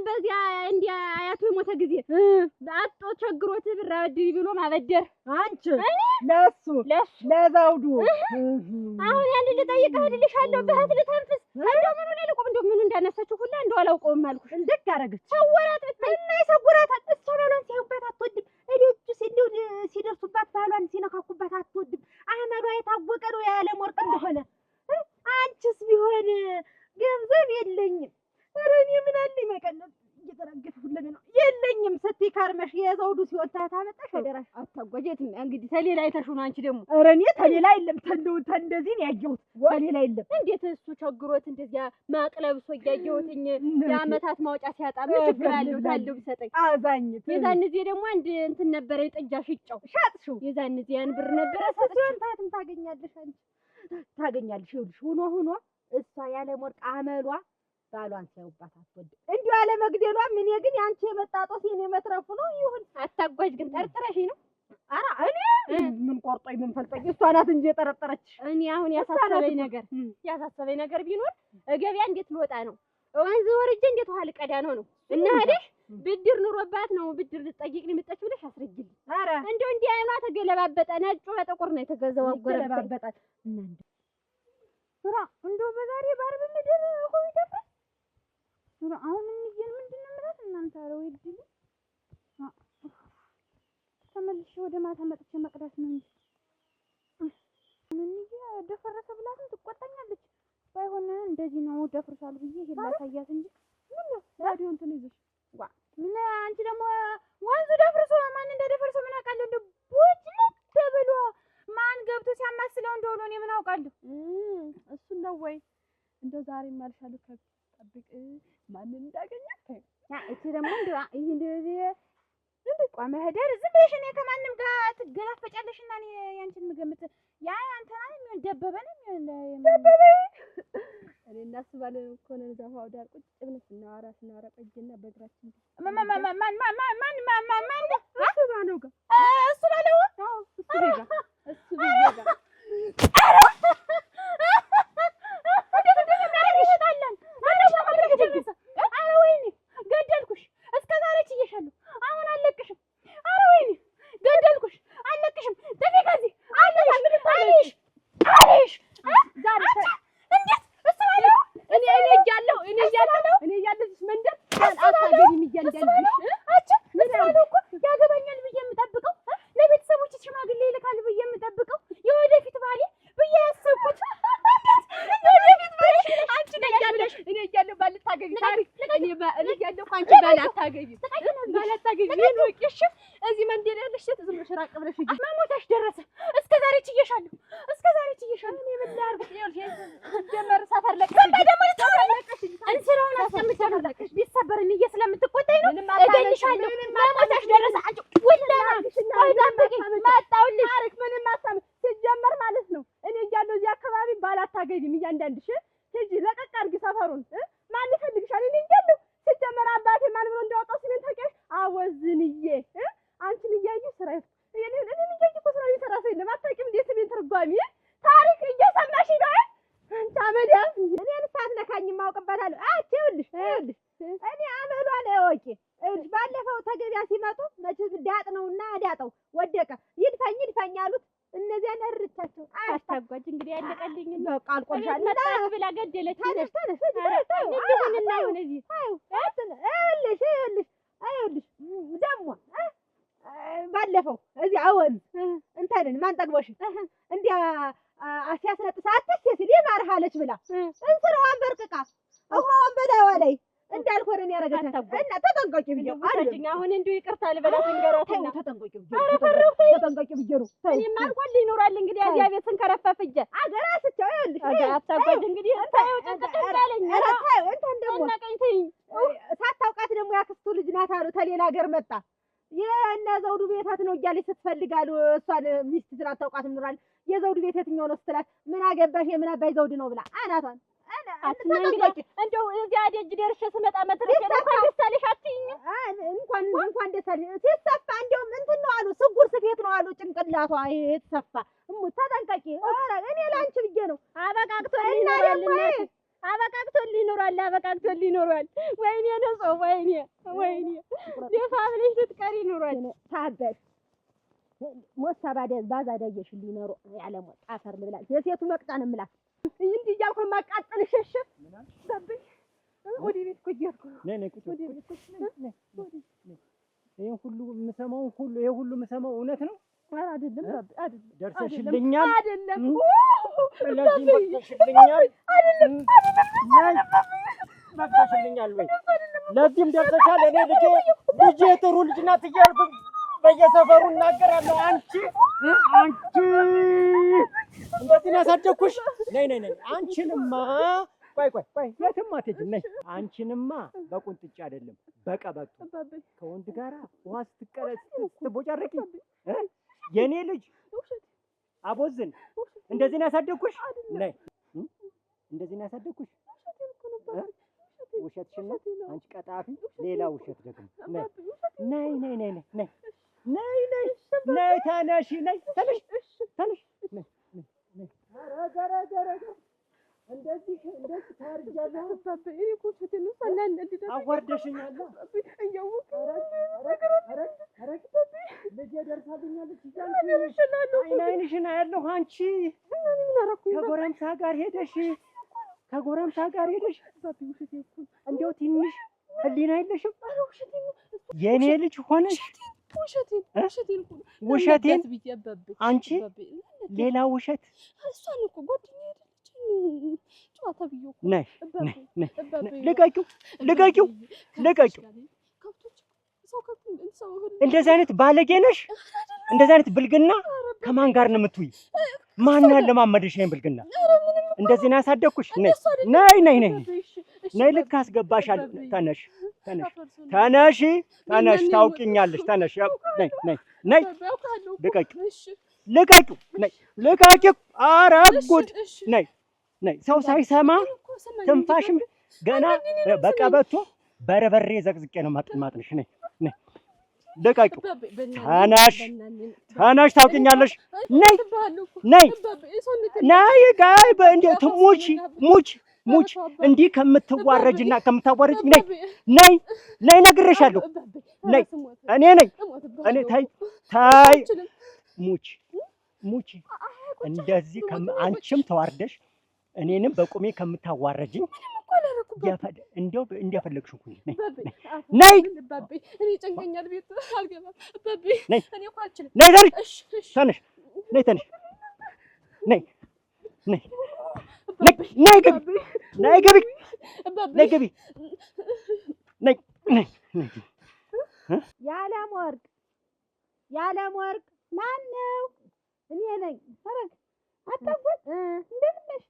በዚያ እንዲያ አያቱ የሞተ ጊዜ አጦ ቸግሮት ብር አበድሪ ብሎ ማበደር አንቺ ለሱ ለዘውዱ አሁን ያን ልጠይቅህ እልልሻለሁ። በህት ልተንፍስ እንደው ምኑ ላይ ልቆም እንደው ምኑ እንዳነሳችሁ ሁላ እንደው አላውቀውም አልኩሽ። እንዴት አደረገች? ሰወራት ብታይ እና ይሰውራታል። እሷ ባሏን ሲያዩባት አትወድም። እዴጁ ሲደርሱባት ባሏን ሲነካኩባት አትወድም። አመሏ የታወቀ ነው የዓለም ወርቅ እንደሆነ። አንቺስ ቢሆን ገንዘብ የለኝም ኧረ እኔ ምን አለኝ መቀለብ እየተራገፍኩ ነው የለኝም ስትይ ካርመሽ የዘውዱ ሲወጣ ታመጣሽ አደራሽ አታጓጀትም። እንግዲህ ተሌላ አይተሽው ነው አንቺ ደግሞ። ኧረ እኔ ተሌላ የለም እንደዚህ ነው ያየሁት። ተሌላ የለም። እንዴት እሱ ቸግሮት እንደዚያ ማቅለብሶ እያየሁትኝ የዓመታት ማውጫ ሲያጣ ምን ችግር አለው ታለው ቢሰጠኝ አዛኝት። የዛን ጊዜ ደግሞ አንድ እንትን ነበረ ጥጃ ሽጫው ሻጥሽው። የዛን ጊዜ ያን ብር ነበረ ሰጥሽው ታትም ታገኛለሽ አንቺ ታገኛለሽ። ይኸውልሽ ሆኖ እሷ ያለ ወርቅ አመሏ ባሏን ሲያዩባት አትወድም። እንዲሁ ያለ መግደሏ ምን ግን ያንቺ የመጣጦስ የኔ መትረፉ ነው። ይሁን አታጓጅ ግን ጠርጥረሽ ነው። ኧረ እኔ ምን ቆርጦኝ ምን ፈልጠኝ እሷ ናት እንጂ የጠረጠረች። እኔ አሁን ያሳሰበኝ ነገር ቢኖር ገበያ እንዴት ልወጣ ነው? ወንዝ ወርጄ እንዴት ውሃ ልቀዳ ነው እና ሄደሽ ብድር ኑሮባት ነው ብድር ልትጠይቅ ነው የመጣች ብለሽ አስረጅልኝ። ኧረ እንደው እንዲህ አይኗ ተገለባበጠ። ነጩ በጥቁር ነው የተገዛው። አጎረባበጣት እና ሱራ እንደው በዛሬ ባርብ ምድር ሆይ ተፈ ሱራ አሁን ምንድን ነው የምላት እናንተ? ኧረ ወይ ድል ተመልሼ ወደ ማታ መጥቼ መቅዳት ነው እንጂ ምን ደፈረሰ ብላትም ትቆጣኛለች። ባይሆን እንደዚህ ነው ደፍርሳል ብዬ ይሄን ላሳያት እንጂ ምን ነው ራዲዮ እንትን ይዘሽ ዋ ምን አንቺ ደግሞ ወንዙ ደፍርሶ ማን እንደደፈረሰ ምን አውቃለሁ? እንደ ቦጭ ተብሎ ማን ገብቶ ሲያማስለው እንደሆነ እኔ ምን አውቃለሁ? እሱን ነው ወይ እንደው ዛሬ ማልሻለሁ ከጠብቅ ማን እንዳገኛት እቺ ደግሞ ይሄ እንደዚህ ቆመ ሄደር ዝም ብለሽ እኔ ከማንም ጋር ትገላፈጫለሽና እኔ ያንቺን ምገምት ያ አንተና ምን ደበበ ነው ደበበ እኔ እናስባለን እኮ ነው እዛ ፋው ዳር ቁጭ ብለን ስናወራ ቆይና በእግራችን ማን እሱ ባለው ጋር እሱ ባለው እሱ ቢጋ ገደልኩሽ እስከ ዛሬ ችዬሻለሁ። አሁን አለቅሽም። ኧረ ወይኔ ገደልኩሽ አለቅሽም። ጥፊ ከዚህ አለሽ ዛሬ እንዴት እስባለሁ እኔ እያለሁ እዚህ መንደር አታገኝም እያንዳንድሽ አቻ እስባለሁ እኮ ያገባኛል ብዬ የምጠብቀው ለቤተሰቦች ሽማግሌ ይልካል ብዬ የምጠብቀው የወደፊት ልጅ ያለው እኮ አንቺ ባላታገቢም ይልቅሽ እዚህ መንደር ያለሽ ሴት ዝም ብለሽ ራቅ ብለሽ ሂጂ። መሞታሽ ደረሰ። እስከ ዛሬ ችዬሻለሁ። እኔ ምን ላድርግ? ጀመር ሰፈር ለቀሽ ደግሞ ተፈለቀሽ እንስራውን አስቀምጫለሁ። ቢሰበር እንዬ ስለምትቆጣኝ ነው። እገልሻለሁ። መሞታሽ ደረሰ። አንቺ መጣሁልሽ። አሪፍ ምንም አታም ሲጀመር ማለት ነው። እኔ እያለሁ እዚህ አካባቢ ባላታገቢም እያንዳንድሽ ሂጂ ለቀቅ አድርጊ ሰፈሩን። ማን ይፈልግሻል? እኔ እያለሁ ሲጀመር አባቴ ማን ብሎ እንዳወጣው ሲሜን ታውቂያለሽ? አወዝንዬ አንቺን እያዩ ስራ እኔን እያዩ እኮ ስራ የሚሰራ ሰው የለም። አታውቂም እንዴ ስሜን ትርጓሜ ታሪክ እየሰማሽ ነው። አንቺ አመዳም እኔን ሳትነካኝ የማውቅበታለሁ። ይኸውልሽ እኔ አመሏ ነው ያወቂ። ባለፈው ተገቢያ ሲመጡ መቼም ዳጥ ነውና ዳጠው ወደቀ። ይድፈኝ አሉት። እነዚያን እርቻቸው አታጓጅ እንግዲህ ያለቀልኝ በቃ አልቆሻል ብላ ገደለች። ተነሽ እንደሆነና ይሁን እዚህ ይኸውልሽ ደግሞ ባለፈው እዚህ አወን እንተንን ማን ጠግቦሽ እንዲያ ሲያስነጥስ አትስቴ ማርሃለች ብላ እንስራዋን በርቅቃ ውሃዋን በላይዋ ላይ እንዳልኮረን ያረጋታል። እና ተጠንቀቂ ብዬ አይደል? አሁን እንዲሁ ይቅርታ ልበላት እንገራትና ተጠንቀቂ ብዬ ነው። እኔማ አልቆል ይኖራል እንግዲህ አዚያ ቤት ስንከረፈፍ እጄ አገራ ስቻው ይኸውልሽ አታጓጅ እንግዲህ ታየው ተጠቅላለኝ እንትን ደግሞ ሳታውቃት ደግሞ ያክስቱ ልጅ ናት አሉ ተሌላ ሀገር መጣ የእነ ዘውዱ ቤታት ነው እያለች ስትፈልጋሉ እሷን ሚስት ስላታውቃትም ኑራል። የዘውዱ ቤት የትኛው ነው ስትላት ምን አገባሽ የምን አባይ ዘውድ ነው ብላ አናቷን እንደው እዚያ ደጅ ደርሼ ስመጣ መትረፌ ነው። እንኳን ደስ አለሽ አትይኝ። እንኳን ደስ አለሽ ሲሰፋ እንደውም እንትን ነው አሉ ስጉር ስፌት ነው አሉ ጭንቅላቷ የተሰፋ ተጠንቀቂ። እኔ ላንቺ ብዬ ነው። አበቃቅቶልኝ ኖሯል። ወይኔ ነው ወይኔ ደፋ ብለሽ ስትቀሪ ኖሯል። ታበል ሞሳ ባዛዳየሽልኝ ኖሮ ያለ ሞት አፈር ልብላ የሴቱ መቅጫ ነው የምላት እንዲህ እያልኩ ማቃጠል ሸሸፍ ሰብኝ ወደ ቤት ቆየርኩ ነይ ወደ ቤት ይሄን ሁሉ የምሰማው እውነት ነው አይደለም? ደርሰሽልኛል አይደለም? ለዚህ ደርሰሽልኛል ደርሰሽልኛል ወይ? ለዚህም ደርሰሻል። እኔ ልጄ ጥሩ ልጅ ናት እያልኩ በየሰፈሩ እናገራለሁ። አንቺ እንደዚህ ነው ያሳደግኩሽ። ነይ አንቺንማ ቆይ የትም አትሄጂም። ነይ አንቺንማ በቁንጥጫ አይደለም በቀበቶ ከወንድ ጋራ ውሃ ስትቦጫረቂ የኔ ልጅ አቦዝን እንደዚህ ነው ያሳደግኩሽ። ነይ እንደዚህ ነው ያሳደግኩሽ። ውሸትሽን ነው አንቺ ቀጣፊ። ሌላ ውሸት ደግሞ ነይ ተነሽ እንደዚህ ታርጃለሁ። አዋርደሽኛል። ልጄ ደርሳብኛለች። አይንሽን አያለሁ። አንቺ ከጎረምሳ ጋር ሄደሽ እንደው ትንሽ ህሊና የለሽም? የኔ ልጅ ሆነሽ ውሸቴን አንቺ ሌላ ውሸት እሷን እኮ ጓደኛዬ ጨዋታ ብዬ እኮ ነይ ልቀቂው። እንደዚህ አይነት ባለጌ ነሽ። እንደዚህ አይነት ብልግና ከማን ጋር ነው የምትውይ? ማን ያለማመደሽ ይሄን ብልግና? እንደዚህ ነው ያሳደግኩሽ። ነይ ልክ አስገባሻለሁ። ተነሽ ታውቂኛለሽ። ተነሽ ነይ ልቀቂው። ኧረ ጉድ ነይ ሰው ሳይሰማ ትንፋሽም ገና በቀበቶ በርበሬ ዘቅዝቄ ነው ማጥንሽ። ነይ ልቀቂው። ተነሽ ታውቂኛለሽ። ነይ በእንዴት ሙች እንዲህ ከምትዋረጅና ከምታዋረጅ ነይ ነግሬሻለሁ። እኔ ታይ ሙች እንደዚህ አንቺም ተዋርደሽ እኔንም በቁሜ ከምታዋረጅኝ እንደው እንደፈለግሽው ሁኚ። ነይ እኔ ጨንቀኛል። ቤት አልገባም። እኔ እኮ አልችልም። ነይ ግቢ የዓለም ወርቅ ማን ነው? እኔ ነኝ። ፈረግ አታውቁት? እንደምን ነሽ?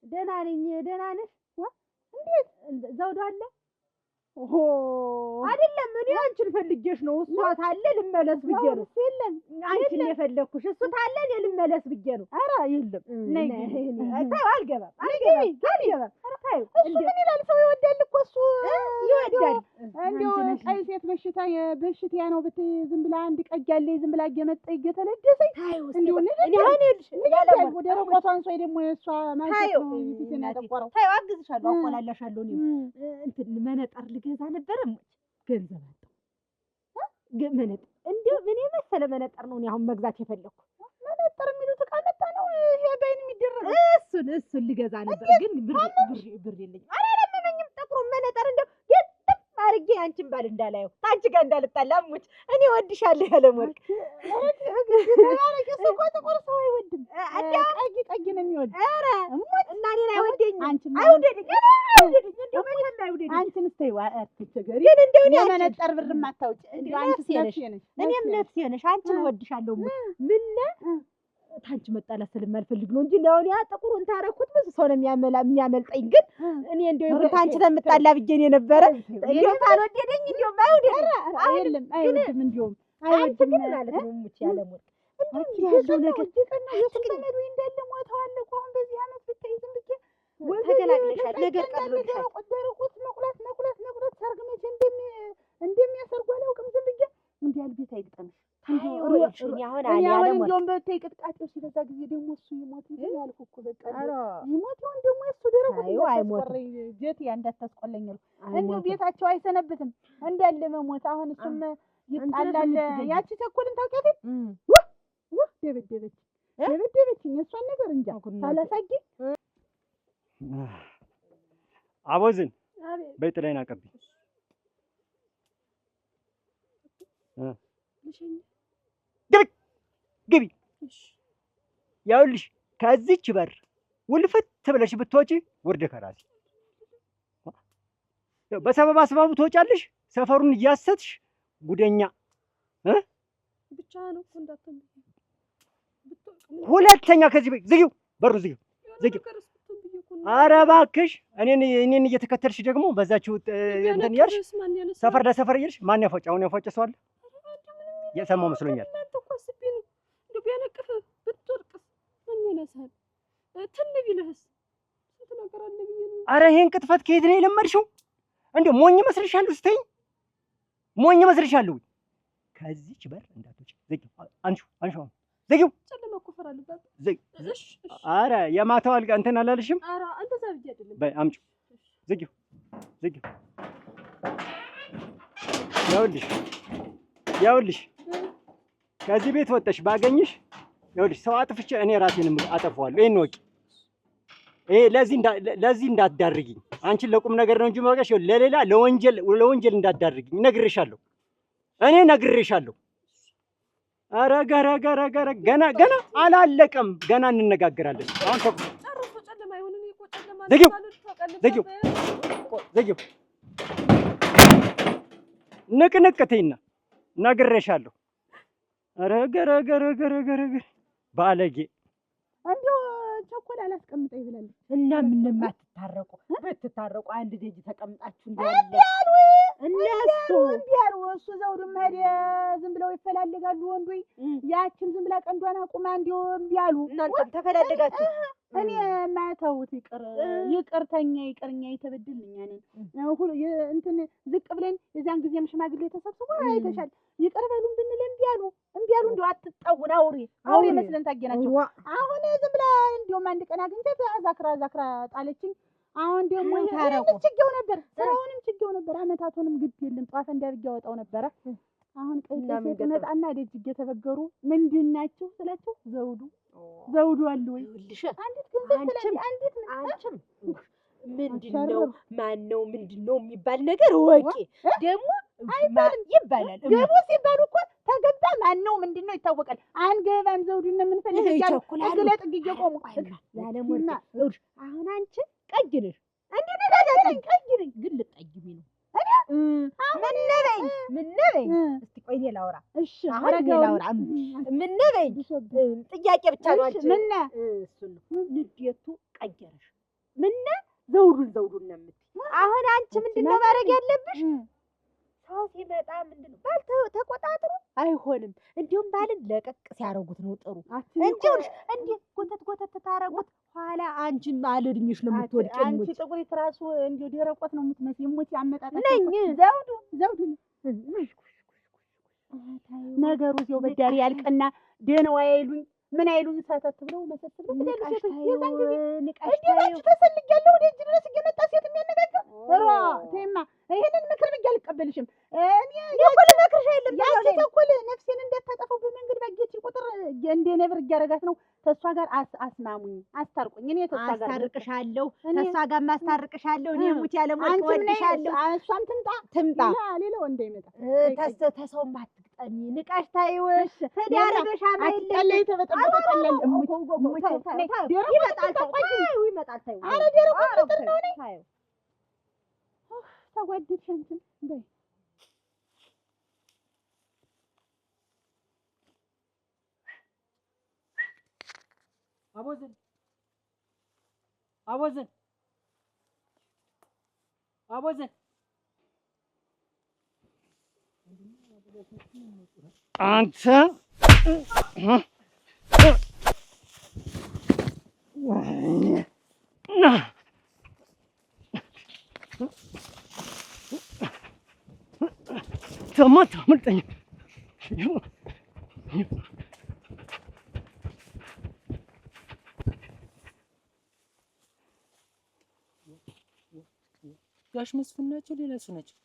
ደህና ነኝ። ደህና ነሽ? እንዴት ዘውዱ አለ? ኦሆ አይደለም፣ እኔ አንቺን ፈልጌሽ ነው። እሷ ታለ ልመለስ ብዬ ነው። የለም አንቺን የፈለኩሽ። እሱ ታለ እኔ ልመለስ ብዬ ነው። ኧረ የለም ነይ። ተይው፣ አልገባም። እሱ ምን ይላል? ሰው ይወዳል እኮ እሱ ይወዳል። እንደው ቀይ ሴት በሽታ ነው ብትይ ዝም ብላ አንድ ቀይ ያለኝ ዝም ብላ እየመጣ እየተለደሰኝ እንደው እኔ አሁን ይልሽ ወደ ረቆቷን ሰው ደግሞ እሷ ማለት ነው ፊቴን ያጠቆረው። ተይው፣ አግዝሻለሁ፣ አቆላላሻለሁ። እኔ እንትን መነጠር ልገዛ ነበረ ገንዘብ አጣሁ። መነጠር እንደው ምን የመሰለ መነጠር ነው እኔ አሁን መግዛት የፈለኩ። መነጠር የሚሉት ዕቃ መጣ ነው ይሄ ባይን የሚደረግ እሱን ልገዛ ነበር፣ ግን ብር የለኝም። አላለመመኝም። ጠቁሮ መነጠር እንደው አርጌ አንቺን ባል እንዳላየው ታንቺ ጋር እንዳልጣላ ሙች እኔ ወድሻለሁ ያለም ወርቅ ያረገ ሰው ጥቁር ሰው አይወድም። ቀይ ነው የሚወድ። ኧረ እና እኔን አይወደኝም። አንቺን አይወደኝ እንደው መቼም አይወደኝ። አንቺን እስቴው አትቸገሪ። ግን እንደው እኔ መነጠር ብር ማታውጭ እንደው አንቺ ነሽ እኔም ነፍሴ ነሽ። አንቺን ወድሻለሁ ሙች ምን ታንቺ መጣላት ስለማልፈልግ ነው እንጂ ነው ያ ጥቁሩን ታረኩት ብዙ ሰው ነው የሚያመልጠኝ። ግን እኔ እንደው ታንቺ ለምጣላ ብዬ ነው ነበር። እንደው ታልወደደኝ እንደው አይወደኝ አይደለም አይወድም። እንደው አይወድም ማለት ነው ሙች ያለም ወርቅ እንደው ያለው ነገር ይቀና የሰመዱ እንዳለ ሞተዋል እኮ አሁን በዚህ አመት ብታይ ዝም ብዬ ተገላግለሻል። ነገር ቀርሎልሻል። ደረቁት መቁላት ሰርግ መቼ እንደሚያሰርጉ አላውቅም። ዝም ብዬ እንዴ አልቤት አይግጠምሽ እንደውም በተይ ቅጥቃጤው ሲበዛ ጊዜ ደግሞ እሱ ይሞት ይሆን ያልኩ እኮ በቃ ይሞት ይሆን ደግሞ እሱ ደረቁት አይሞትም። ጀት እንዳታስቆለኝ ነው እንደው ቤታቸው አይሰነብትም እንዳለ መሞት። አሁን እሱም ይጣላል። ያቺ ቸኮልን ታውቂያት? ደበደበችኝ። እሷን ነገር እንጃ ታላሳጊ አቦዝን በጥላይና አቀብ ግቢ። ያውልሽ ከዚች በር ውልፍት ብለሽ ብትወጪ ውርድ ከራሲ በሰበብ አስባቡ ትወጫለሽ። ሰፈሩን እያሰትሽ ጉደኛ ብቻ ነው እንዳትም። ሁለተኛ ከዚህ ቤት ዝጊው፣ በሩ ዝጊው። ኧረ እባክሽ እኔን እየተከተልሽ ደግሞ በዛችው እንትን ያልሽ ሰፈር ለሰፈር እያልሽ ማን ያፈጫ? አሁን ያፈጨ ሰው አለ? የሰማው መስሎኛል። ኧረ ይሄን ቅጥፈት ከየት ነው የለመድሽው? እንደው ሞኝ መስልሻለሁ ስትይኝ ሞኝ መስልሻለሁ። ከዚች በር እንዳትወጪ። ዝጊው፣ አንሺው፣ ዝጊው። ኧረ የማታው አልጋ እንትን አላልሽም? በይ አምጪው፣ ዝጊው። ያውልሽ ከዚህ ቤት ወጥተሽ ባገኝሽ ያውልሽ ሰው አጥፍቼ እኔ ራሴንም አጠፋዋለሁ። ይሄን ወቂ። ይሄ ለዚህ እንዳትዳርጊኝ። አንቺን ለቁም ነገር ነው እንጂ ማውቀሽ ለሌላ ለወንጀል እንዳትዳርጊኝ ነግሬሻለሁ። እኔ ነግሬሻለሁ። ኧረ ገረ ገና አላለቀም። ገና እንነጋገራለን። አሁን ዝጊው ንቅንቅ ተይና ነግሬሻለሁ። ኧረ ገረ ባለጌ እንደው ቸኮል አላስቀምጠኝ ብላለች። እና ምንም አትታረቁ? ብትታረቁ አንድ ደጅ ተቀምጣችሁ እንዳለ እነሱ እንዲያሉ እሱ ዘውድም ሄደ ዝም ብለው ይፈላልጋሉ ወንዶይ። ያችን ዝም ብላ ቀንዷን አቁማ እንዲው እንዲያሉ እናንተም ተፈላልጋችሁ። እኔ ማተውት ይቅርተኛ የተበደልኛ ነኝ እንትን ዝቅ ብለን የዛን ጊዜም ሽማግሌ ተሰብስቦ አይተሻል። ይቅር በሉን ብንል እንዲያሉ እንደው አትጣውን አውሬ መስለን ታገናቸው። አሁን ዝም ብላ እንደውም አንድ ቀን አግኝቻት አዛክራ ጣለችኝ። አሁን ደግሞ ታረቁ ችግው ነበር፣ ስራውንም ችግው ነበር። አመታቱንም ግድ የለም ጧፍ እንዳርግ ያወጣው ነበር። አሁን ቀይ ሴት መጣና ደጅ እየተበገሩ ምንድናችሁ ስላችሁ ዘውዱ አለ ወይ አንዲት ገንዘብ ትላለች። አንቺም ምንድነው ማነው ምንድነው የሚባል ነገር ወቂ ደግሞ ይባላል። ገቡ ሲባሉ እኮ ተገባ ማነው ምንድነው ይታወቃል። አንገባም ዘውዱን ነው የምንፈልግ ይቻላል። እግለ ጥግ እየቆሙ ያለ ሞርና አሁን አንቺ ቀይ ነሽ እንዴ? ነጋጋኝ ቀይ ነኝ ግን ልጠይቢ ነው። እሺ አሁን ሌላ አውራ ምን ነኝ ጥያቄ ብቻ ነው አንቺ ምን እሱን ንዴቱ ቀየረሽ ምን ዘውዱን ነው የምትይ አሁን አንቺ ምንድነው ማድረግ ያለብሽ ሰው ሲመጣ ምንድነው ባል ተቆጣጥሩ አይሆንም እንዲሁም ባልን ለቀቅ ሲያረጉት ነው ጥሩ እንጂውሽ እንዴ ጎተት ታረጉት ኋላ አንቺን ማለድኝሽ ነው የምትወድቂ አንቺ ጥቁሪት ራሱ እንዲሁ ደረቆት ነው የምትመስይ ሞት ያመጣጣ ነኝ ዘውዱ ነገሩ እዚያው በዳሪ ያልቀና ደህናው አይሉኝ ምን አይሉኝ ሰተት ብለው መሰስ ብለው ተደልሽ የዛን ጊዜ እንዴት ተሰልኛለሁ ወደ እጅ ድረስ እየመጣ ሴት የሚያነጋግር ራ ተይማ ይሄንን ምክር ብዬ አልቀበልሽም እኔ የቆለ መክርሽ አይደለም ያቺ ተኮል ነፍሴን እንዳታጠፈው በመንገድ ባጌች ቁጥር እንደ ነብር እያረጋት ነው ተሷ ጋር አስማሙኝ አስታርቁኝ እኔ ተሷ ጋር አስታርቅሻለሁ ተሷ ጋር ማስታርቅሻለሁ እኔ ሙት ያለ ሞት ወድሻለሁ እሷም ትምጣ ሌላው እንዳይመጣ ተሰው ማትግጠሚ ንቃሽ ታይው ተዳረበሻ ማይለለ ተበጠበጠ ቀለል ሙት ይመጣል ታይው አረ ደረቆ ቁጥር ነው ታይው ተጓድሽ እንትን በይ አቦዘን አንተ ታመልጠኝ ጋሽ መስፍን ናቸው ሌላ ሰው ናቸው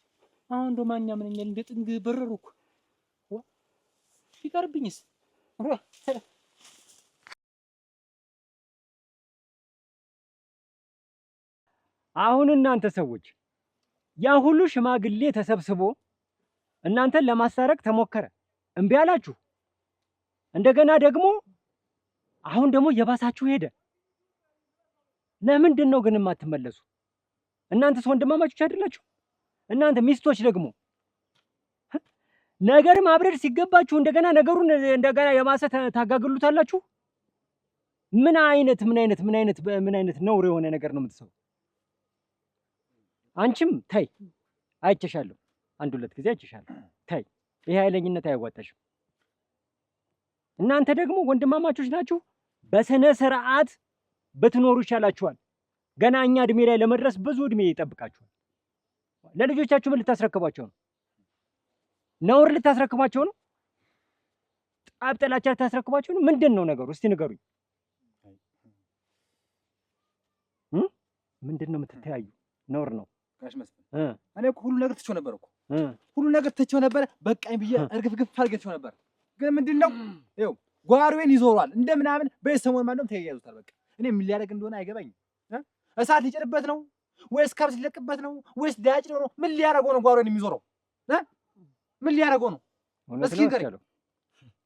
አሁን እንደው ማኛ ምንኛ እንደ ጥንግ በረሩኩ ቢቀርብኝስ አሁን እናንተ ሰዎች ያ ሁሉ ሽማግሌ ተሰብስቦ እናንተን ለማስታረቅ ተሞከረ እምቢ አላችሁ እንደገና ደግሞ አሁን ደግሞ የባሳችሁ ሄደ ለምንድን ነው ግን የማትመለሱ እናንተስ ወንድማማቾች አይደላችሁ እናንተ ሚስቶች ደግሞ ነገር ማብረድ ሲገባችሁ እንደገና ነገሩን እንደገና የማሰ ታጋግሉታላችሁ ምን አይነት ነውር የሆነ ነገር ነው የምትሰሩ አንቺም ታይ አይቸሻለሁ አንድ ሁለት ጊዜ አይቸሻለሁ ታይ ይሄ ኃይለኝነት አያዋጣሽም እናንተ ደግሞ ወንድማማቾች ናችሁ በስነ ስርዓት በትኖሩ ይሻላችኋል ገና እኛ እድሜ ላይ ለመድረስ ብዙ እድሜ ይጠብቃችኋል ለልጆቻችሁ ምን ልታስረክቧቸው ነው ነውር ልታስረክቧቸው ነው ጣብጠላቻ ልታስረክቧቸው ነው ምንድነው ነገሩ እስቲ ንገሩኝ ምንድነው የምትተያዩ ነውር ነው ጋሽ መስፍን እኔ እኮ ሁሉ ነገር ትቼው ነበር እኮ ሁሉ ነገር ትቼው ነበር በቃኝ ብዬ እርግፍግፍ አድርጌው ነበር ግን ምንድነው ይኸው ጓሮዬን ይዞራል እንደምናምን በሰሞን ማንደም ተያያዙታል በቃ እኔ ምን ሊያደርግ እንደሆነ አይገባኝም እሳት ሊጭርበት ነው ወይስ ከብት ሊለቅበት ነው ወይስ ዳጭ ነው ምን ሊያደርገው ነው ጓሮዬን የሚዞረው ምን ሊያደርገው ነው እስኪ ንገረኝ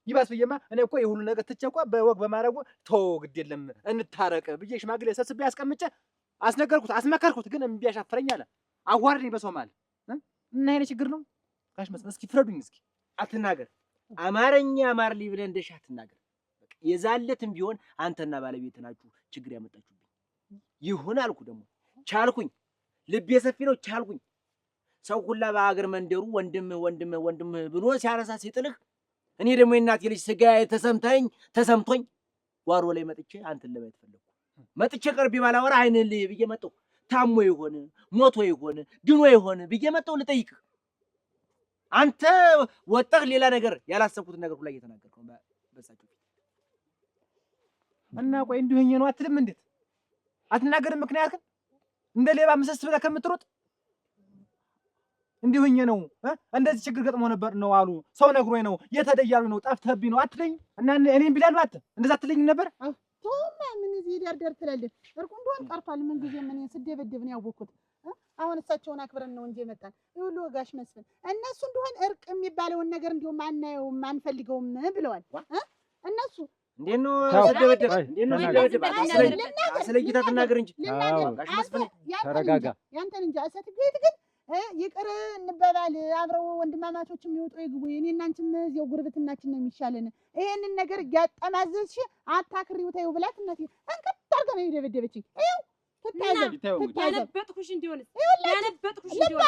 ይባስ ብዬማ እኔ እኮ የሁሉ ነገር ትቼ እኮ በወግ በማረጉ ተው ግድ የለም እንታረቅ ብዬ ሽማግሌ ሰብስቤ አስቀምጬ አስነገርኩት አስመከርኩት ግን እምቢ አሻፈረኝ አለ አዋርደኝ በሰው ማለት እና ይሄ ችግር ነው ጋሽ መስፍን እስኪ ፍረዱኝ እስኪ አትናገር አማርኛ አማርሊ ብለህ እንደሻ አትናገር በቃ የዛለትም ቢሆን አንተና ባለቤት ናችሁ ችግር ያመጣችሁብኝ ይሁን አልኩ ደግሞ ቻልኩኝ ልቤ ሰፊ ነው ቻልኩኝ ሰው ሁላ በአገር መንደሩ ወንድም ብሎ ሲያነሳ ሲጥልህ እኔ ደግሞ የእናቴ ልጅ ስጋ ተሰምቶኝ ጓሮ ላይ መጥቼ አንተን ለማየት ፈለኩ መጥቼ ቀርቤ ባላወራ አይንህ ልይ ብዬ መጣሁ ታሞ ይሆን ሞቶ ይሆን ድኖ ይሆን ብዬ መጣሁ ልጠይቅህ አንተ ወጣህ ሌላ ነገር ያላሰብኩት ነገር ሁላ እየተናገርኩ ነው በሳቸው እና ቆይ እንዲሁኝ ነው አትልም እንዴት አትናገርም ምክንያት እንደ ሌባ መሰስ ብለህ ከምትሮጥ እንዲሁኝ ነው እንደዚህ ችግር ገጥሞ ነበር ነው አሉ ሰው ነግሮኝ ነው የተደያሉ ነው ጠፍተህብኝ ነው አትለኝ እና እኔም ቢላል ባተ እንደዛ አትለኝ ነበር ቶማ ምን እዚህ ደርደር ትላለህ እርቁ እንደሆነ ቀርቷል ምን ጊዜ ምን ስደበደብ ነው ያወኩት አሁን እሳቸውን አክብረን ነው እንጂ መጣን ይሁሉ ጋሽ መስፍን እነሱ እንደሆነ እርቅ የሚባለውን ነገር እንደውም አናየውም አንፈልገውም ብለዋል እነሱ እንዴት ነው ተደበደብ ስለይታ ተናገር እንጂ ተረጋጋ ያንተን እንጂ አሰት ቤት ግን ይቅር እንበባል። አብረው ወንድማማቾች የሚወጡ ይግቡ። እኔና አንቺም እዚያው ጉርብትናችን ነው የሚሻለን። ይሄንን ነገር እያጠማዘዝሽ አታክሪው ተይው ብላት እናቴ እንቅጥ አድርጋ ነው የደበደበችኝ። ይኸው ያነበጥኩሽ እንዲሆንስ ያነበጥኩሽ እንዲሆን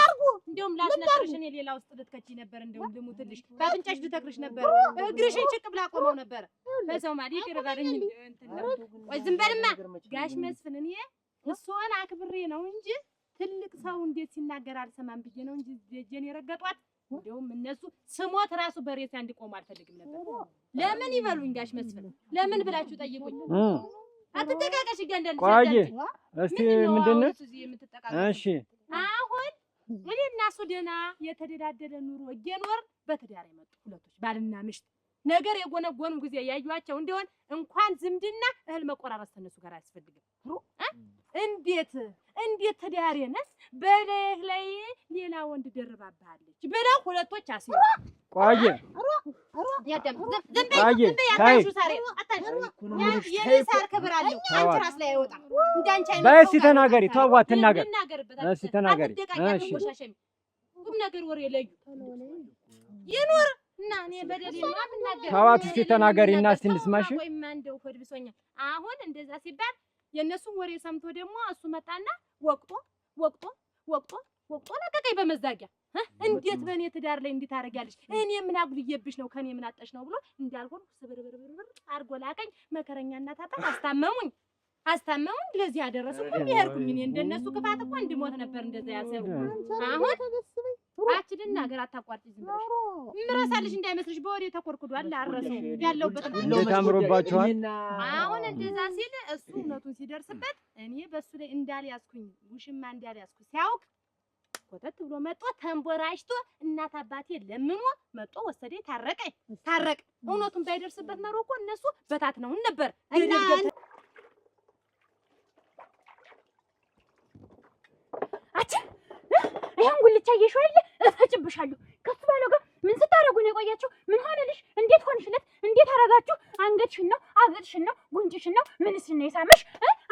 እንደውም ላስነግርሽ እኔ ሌላ ውስጥ ልትከቺ ነበር። እንደውም ልሙትልሽ በአፍንጫሽ ልተክርሽ ነበር። እግርሽን ጭቅ ብላ ቆመው ነበር። በሰው ማዲ ይቅርባልኝ እንትን ነው። ቆይ ዝም በልማ ጋሽ መስፍን እኔ እሷን አክብሬ ነው እንጂ ትልቅ ሰው እንዴት ሲናገር አልሰማም ብዬ ነው እንጂ ደጀን የረገጧት። እንደውም እነሱ ስሞት ራሱ በሬሳ እንዲቆም አልፈልግም ነበር። ለምን ይበሉኝ ጋሽ መስፍን ለምን ብላችሁ ጠይቁኝ። አትጠቃቀሽ ገንደል ቆይ እስቲ ምንድነው? እሺ አሁን እኔ እና እሱ ደህና የተደላደለ ኑሮ እየኖር በትዳር የመጡ ሁለቶች ባልና ምሽት ነገር የጎነጎኑ ጊዜ ያዩዋቸው እንደሆን እንኳን ዝምድና እህል መቆራረስ ተነሱ ጋር አያስፈልግም። እንዴት ትዳሬንስ በለህ ላይ ሌላ ወንድ ደርባባለች ብለው ሁለቶች አስይሩ ቆይ ያደም ያታሹ ሳሬ አታሹ የሳር ከብራለሁ አንቺ ራስ ላይ አይወጣ እንዳንቺ አይነት በእሲ ተናገሪ ተዋት ተናገር እሺ ተናገሪ እሺ ቁም ነገር ወሬ ለዩ ይኑር እና እኔ በደሌ ማን ነገር ተዋት እስቲ ተናገሪና እስቲ እንስማሽ። ወይ ማን እንደው ሆድ ብሶኛል። አሁን እንደዛ ሲባል የነሱን ወሬ ሰምቶ ደግሞ እሱ መጣና ወቅጦ ለቀቀኝ በመዛጊያ። እንዴት በእኔ ትዳር ላይ እንዴት ታረጋለሽ? እኔ ምን አጉልዬብሽ ነው ከኔ ምን አጠሽ ነው ብሎ እንዳልሆን ስብርብርብር አርጎ ላቀኝ። መከረኛ እናት አጣ አስታመሙኝ ለዚህ ያደረሱኝ ይሄርኩኝ። እኔ እንደነሱ ክፋት እኮ እንድሞት ነበር እንደዛ ያሰሩ። አሁን አችድና ሀገር አታቋርጪ ዝም ብለሽ ምራሳልሽ እንዳይመስልሽ በወሬ ተኮርኩዷል። አረሰው ያለውበት ታምሮባቸዋል። አሁን እንደዛ ሲል እሱ እውነቱን ሲደርስበት እኔ በሱ ላይ እንዳልያዝኩኝ ውሽማ እንዳልያዝኩኝ ሲያውቅ ኮተት ብሎ መጥቶ ተንቦራሽቶ እናት አባቴ ለምኖ መጥቶ ወሰደኝ። ታረቀ። እውነቱን ባይደርስበት ኖሮ እኮ እነሱ በታት ነው ነበር። ይሄን ጉልቻ እየሽው አይደል እፈጭብሻለሁ። ከሱ ባለው ጋር ምን ስታረጉ ነው የቆያችሁ? ምን ሆነልሽ? እንዴት ሆንሽለት? እንዴት አረጋችሁ? አንገትሽን ነው አገጥሽን ነው ጉንጭሽን ነው ምንስ ነው የሳመሽ?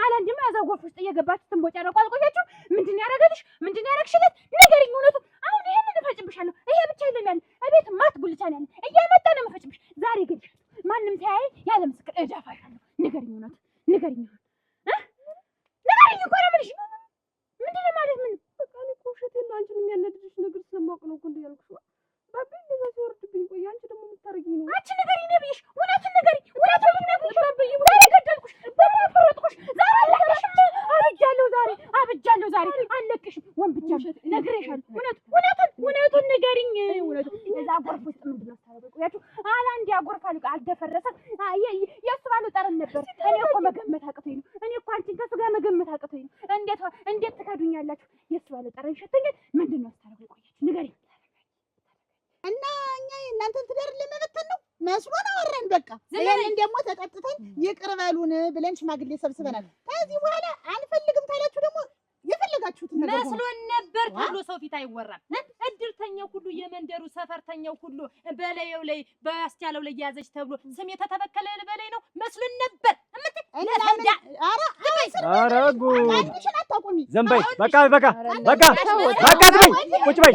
አላንድም ያዛጎፍ ውስጥ እየገባችሁ ትንቦጫረቁ አልቆያችሁ? ምንድን ያረጋልሽ? ምንድን ያረግሽለት? ንገሪኝ እውነቱ። አሁን ይሄንን እፈጭብሻለሁ። ይሄ ብቻ አይደለም እቤት ማት ጉልቻ ነው ያለ እያመጣ ነው የምፈጭብሽ። ዛሬ ግን ማንም ሳያይ ያለ ምስክር እዳፋሻለሁ። ንገሪኝ እውነቱ ንገሪኝ። ንገሪኝ እኮ ነው የምልሽ። ምንድን ነው ማለት ምን ውሸቴን ነው አንቺን የሚያነድድሽ ነገር ስለማውቅ ነው እኮ እንዲህ ያልኩሽ። ባቢ እንደዛ ሲወርድብኝ ቆይ አንቺ ደግሞ የምታረጊኝ ነው። አንቺ ንገሪኝ ነው ብዬሽ እውነቱን ንገሪኝ። እውነቱን ልነግርሽ ባቢ ዛሬ ገደልኩሽ በማፈረጥኩሽ ዛሬ አለቅሽም። አብጃለሁ ዛሬ አለቅሽም። ወንብቻለሁ ነግሬሻለሁ። እውነቱን ንገሪኝ። እውነቱን እዛ ጎርፍ ውስጥ ምንድን ነው ታረቁ ያችሁ አላንድ ያጎርፋል አልደፈረሰም። የእሱ ባለው ጠረን ነበር። እኔ እኮ መገመት አቅቶኝ ነው። እኔ እኮ አንቺን ከሱ ጋር መገመት አቅቶኝ ነው። እንዴት ትከዱኛላችሁ? የእሱ ባለው ጠረን ሸተኛል። ምንድን ነው ታረቁ ቆያችሁ ንገሪኝ። እና እኛ እናንተን ትዳር ለመበተን ነው መስሎን አወራን። በቃ ይሄንን ደግሞ ተጠጥተን ይቅር በሉን ብለን ሽማግሌ ሰብስበናል። ከዚህ በኋላ አንፈልግም ታላችሁ ደግሞ የፈለጋችሁትን ነገር መስሎን ነበር ተብሎ ሰው ፊት አይወራም። እድርተኛው ሁሉ የመንደሩ ሰፈርተኛው ሁሉ በላዩ ላይ በአስቻለው ላይ ያዘች ተብሎ ስም የተተበከለ በላይ ነው መስሎን ነበር። አረጉ ዝም በይ በቃ ቁጭ በይ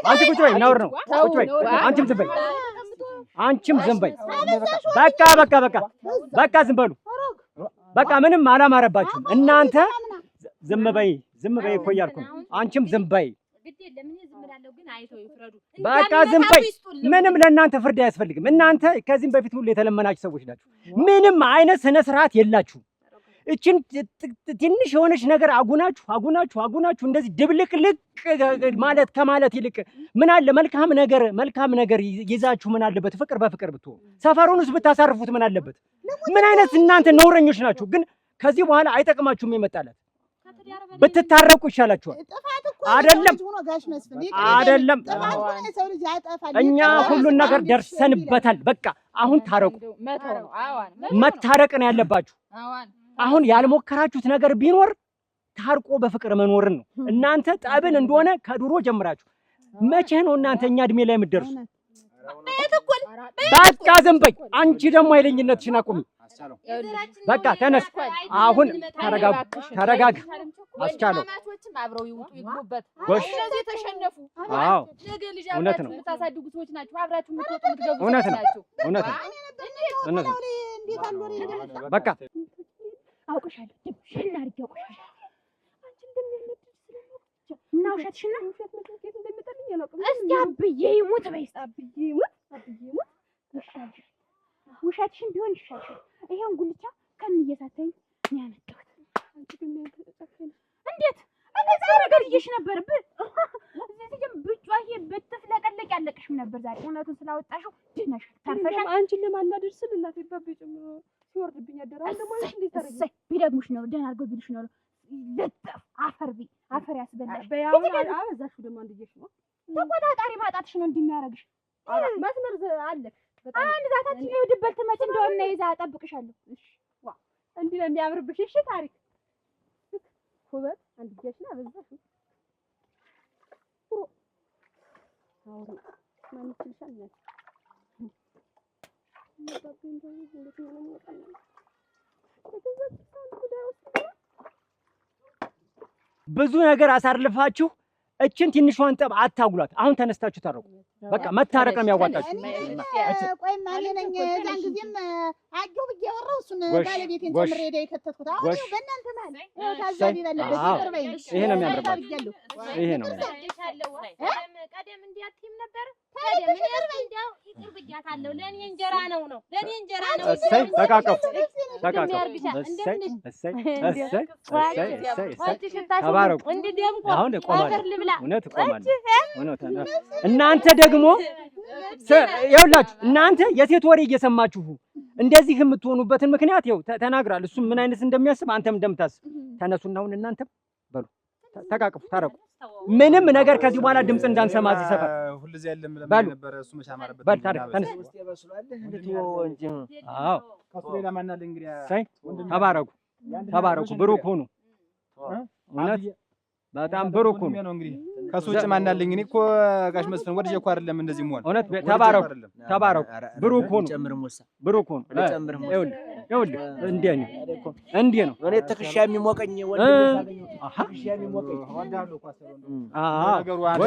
አንቺ ቁጭ በይ ነውር ነው። ቁጭ በይ አንቺም ዝም በይ በቃ ዝም በሉ በቃ ምንም አላማረባችሁም እናንተ። ዝም በይ እኮ እያልኩ ነው። አንቺም ዝም በይ በቃ ዝም በይ። ምንም ለእናንተ ፍርድ አያስፈልግም። እናንተ ከዚህም በፊት ሁሉ የተለመናችሁ ሰዎች ናችሁ። ምንም አይነት ስነ ስርዓት የላችሁም። እችን ትንሽ የሆነች ነገር አጉናችሁ እንደዚህ ድብልቅልቅ ማለት ከማለት ይልቅ ምን አለ መልካም ነገር ይዛችሁ ምን አለበት ፍቅር በፍቅር ብትሆኑ፣ ሰፈሩንስ ብታሳርፉት ምን አለበት? ምን አይነት እናንተ ነውረኞች ናችሁ። ግን ከዚህ በኋላ አይጠቅማችሁም። የመጣላት ብትታረቁ ይሻላችኋል። አይደለም እኛ ሁሉን ነገር ደርሰንበታል። በቃ አሁን ታረቁ። መታረቅ ነው ያለባችሁ። አሁን ያልሞከራችሁት ነገር ቢኖር ታርቆ በፍቅር መኖርን ነው። እናንተ ጠብን እንደሆነ ከድሮ ጀምራችሁ መቼ ነው እናንተ እኛ እድሜ ላይ የምትደርሱ? በቃ ዝም በይ። አንቺ ደግሞ ኃይለኝነትሽን አቁሚ። በቃ ተነስ። አሁን ተረጋጋ። አስቻለው አብረው ይውጡ ይግቡበት። እነዚህ ተሸነፉ። አዎ ነገ ልጅ እውነት ነው። የምታሳድጉ ሰዎች ናቸው። አብራችሁ የምትወጡ የምትገቡ እውነት ነው። ናቸው። እውነት ነው። እውነት ነው። በቃ አውቅሻለሁ። ድምሽን አድርጌ አውቅሻለሁ። አንቺ እንደሚያነድ ስለማውቅ እና ውሸትሽን ነው። ውሸት መስሎኝ እንደምጠልኝ አላውቅም። እስቲ አብዬ ይሙት በይ። አብዬ ይሙት ይሻልሽ። ውሸትሽን ቢሆን ይሻልሽ። ይሄን ጉልቻ ከእየሳተኝ ነው ያመጣሁት። አንቺ ግን እንዴት እንደዛ ነገር ይሽ ነበር እዚህ ግን ብጫዬ ብትፍለቀለቅ ያለቅሽም ነበር። ዛሬ እውነቱን ስላወጣሽው ድነሻል፣ ተርፈሻል። አንቺን ለማናደር ስል እናቴ ባብ ጨምሮ ሲወርድብኝ ያደራል። ለማለት እንዴት ታረጊ? ቢደግሙሽ ነው ደህና አድርገው ቢልሽ ነው ለጠፍ አፈር ያስበላሽ። በያውን አበዛሽው ደግሞ አንድዬሽ ነው ተቆጣጣሪ ማጣትሽ ነው እንደሚያረግሽ። መስመር አለሽ በጣም አንድ ዛታችን ይወድበል ትመጭ እንደሆነ ይዛ አጠብቅሻለሁ። እሺ ዋ እንዲህ ነው የሚያምርብሽ። እሺ ታሪክ ሁበት አንድዬሽና አበዛሽው። አውሪ ማን ይችላል ነው ብዙ ነገር አሳልፋችሁ እችን ትንሿን ጠብ አታጉላት። አሁን ተነስታችሁ ታረቁ። በቃ መታረቅ ነው የሚያዋጣችሁ። ቆይ ማን ነኝ? እዛን ጊዜም አጆ ብዬ ያወራው እሱን ባለቤቴን ጨምሬ ሄደ የከተትኩት። አሁን በእናንተ ማለት ታዛቢ ባለበት ይቀርበኝ። ይሄ ነው የሚያምርባችሁ። ይሄ ነው ቀደም እንዲያትም ነበር። ቀደም እንዲያው ይቅር ብያታለሁ። ለኔ እንጀራ ነው ለኔ እንጀራ ነው። እሰይ ተቃቀፉ፣ ተቃቀፉ። እሰይ ተባረኩ። አሁን እቆማለሁ። እውነት እቆማለሁ። እውነት እናንተ ደግሞ ይኸውላችሁ፣ እናንተ የሴት ወሬ እየሰማችሁ እንደዚህ የምትሆኑበትን ምክንያት ይኸው ተናግራል። እሱም ምን አይነት እንደሚያስብ አንተም እንደምታስብ ተነሱና አሁን እናንተ በሉ ተቃቀፉ፣ ታረቁ። ምንም ነገር ከዚህ በኋላ ድምፅ እንዳንሰማ እዚህ ሰፈር ሁሉ እዚህ ያለም ለምን ነበር እሱ መሻማረበት በል ታዲያ ተነስ። አዎ ከሱ ሌላ ማን አለ እንግዲህ? ተባረኩ፣ ተባረኩ፣ ብሩክ ሁኑ። እውነት በጣም ብሩክ ሁኑ። እንግዲህ ከሱ ውጭ ማን አለኝ? እኔ እኮ ጋሽ መስፍን ወድጄ እኮ አይደለም እንደዚህ መሆን። እውነት ተባረኩ፣ ተባረኩ፣ ብሩክ ሁኑ፣ ብሩክ ሁኑ። ይኸውልህ እንዲህ ነው እኔ ትከሻ የሚሞቀኝ ወንድ ትከሻ የሚሞቀኝ ነገሩ አንተ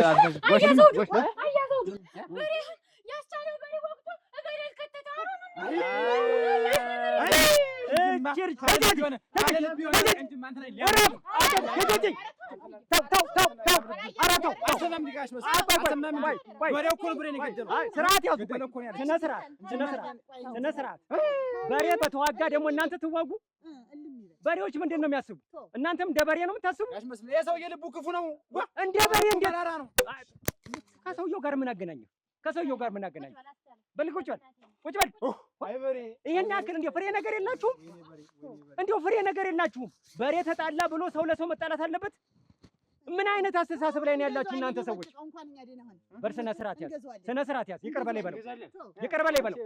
ያስቻለው በሬ ወቅቱ እገደል ከተታሩ በሬ በተዋጋ ደግሞ እናንተ ትዋጉ። በሬዎች ምንድን ነው የሚያስቡ? እናንተም እንደ በሬ ነው የምታስቡ። የሰውዬ ልቡ ክፉ ነው። እንደ በሬ እንደ ራራ ነው። ከሰውየው ጋር ምን አገናኘው? ከሰውየው ጋር ምን አገናኘው? በል ቁጭ በል፣ ቁጭ በል። ይሄን ያክል እንደ ፍሬ ነገር የላችሁም? እንደው ፍሬ ነገር የላችሁም? በሬ ተጣላ ብሎ ሰው ለሰው መጣላት አለበት? ምን አይነት አስተሳሰብ ላይ ነው ያላችሁ እናንተ ሰዎች? በስነ ስርዓት ያዝ፣ ስነ ስርዓት ያዝ። ይቅር በለኝ በለው፣ ይቅር በለኝ በለው፣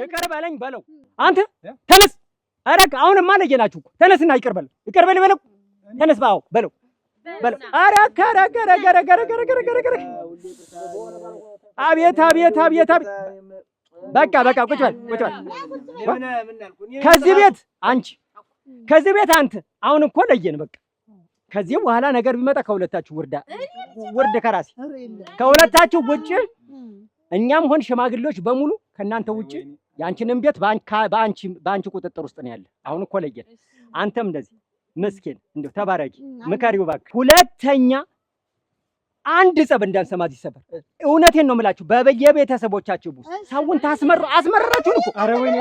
ይቅር በለኝ በለው። አንተ ተነስ። ኧረ አሁንማ ለየናችሁ እኮ። ተነስና ይቅር በለው፣ ይቅር በለኝ በለው። ተነስ ባው በለው በለው። ኧረ ከረ አቤት አቤት አቤት አቤት። በቃ በቃ ቁጭ በል ቁጭ በል። ከዚህ ቤት አንቺ፣ ከዚህ ቤት አንተ። አሁን እኮ ለየን በቃ። ከዚህ በኋላ ነገር ቢመጣ ከሁለታችሁ ውርድ ከራሴ ከሁለታችሁ ውጭ እኛም ሆን ሽማግሌዎች በሙሉ ከእናንተ ውጭ ያንቺንም ቤት በአንቺ ቁጥጥር ውስጥ ነው ያለ። አሁን እኮ ለየን። አንተም እንደዚህ ምስኪን እንደው ተባረኪ፣ ምከሪው እባክህ። ሁለተኛ አንድ ጸብ እንዳንሰማ እዚህ ሰፈር። እውነቴን ነው የምላችሁ። በየቤተሰቦቻችሁ ውስጥ ሰውን አስመረራችሁን እኮ። ኧረ ወይኔ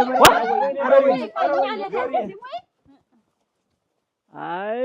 አይ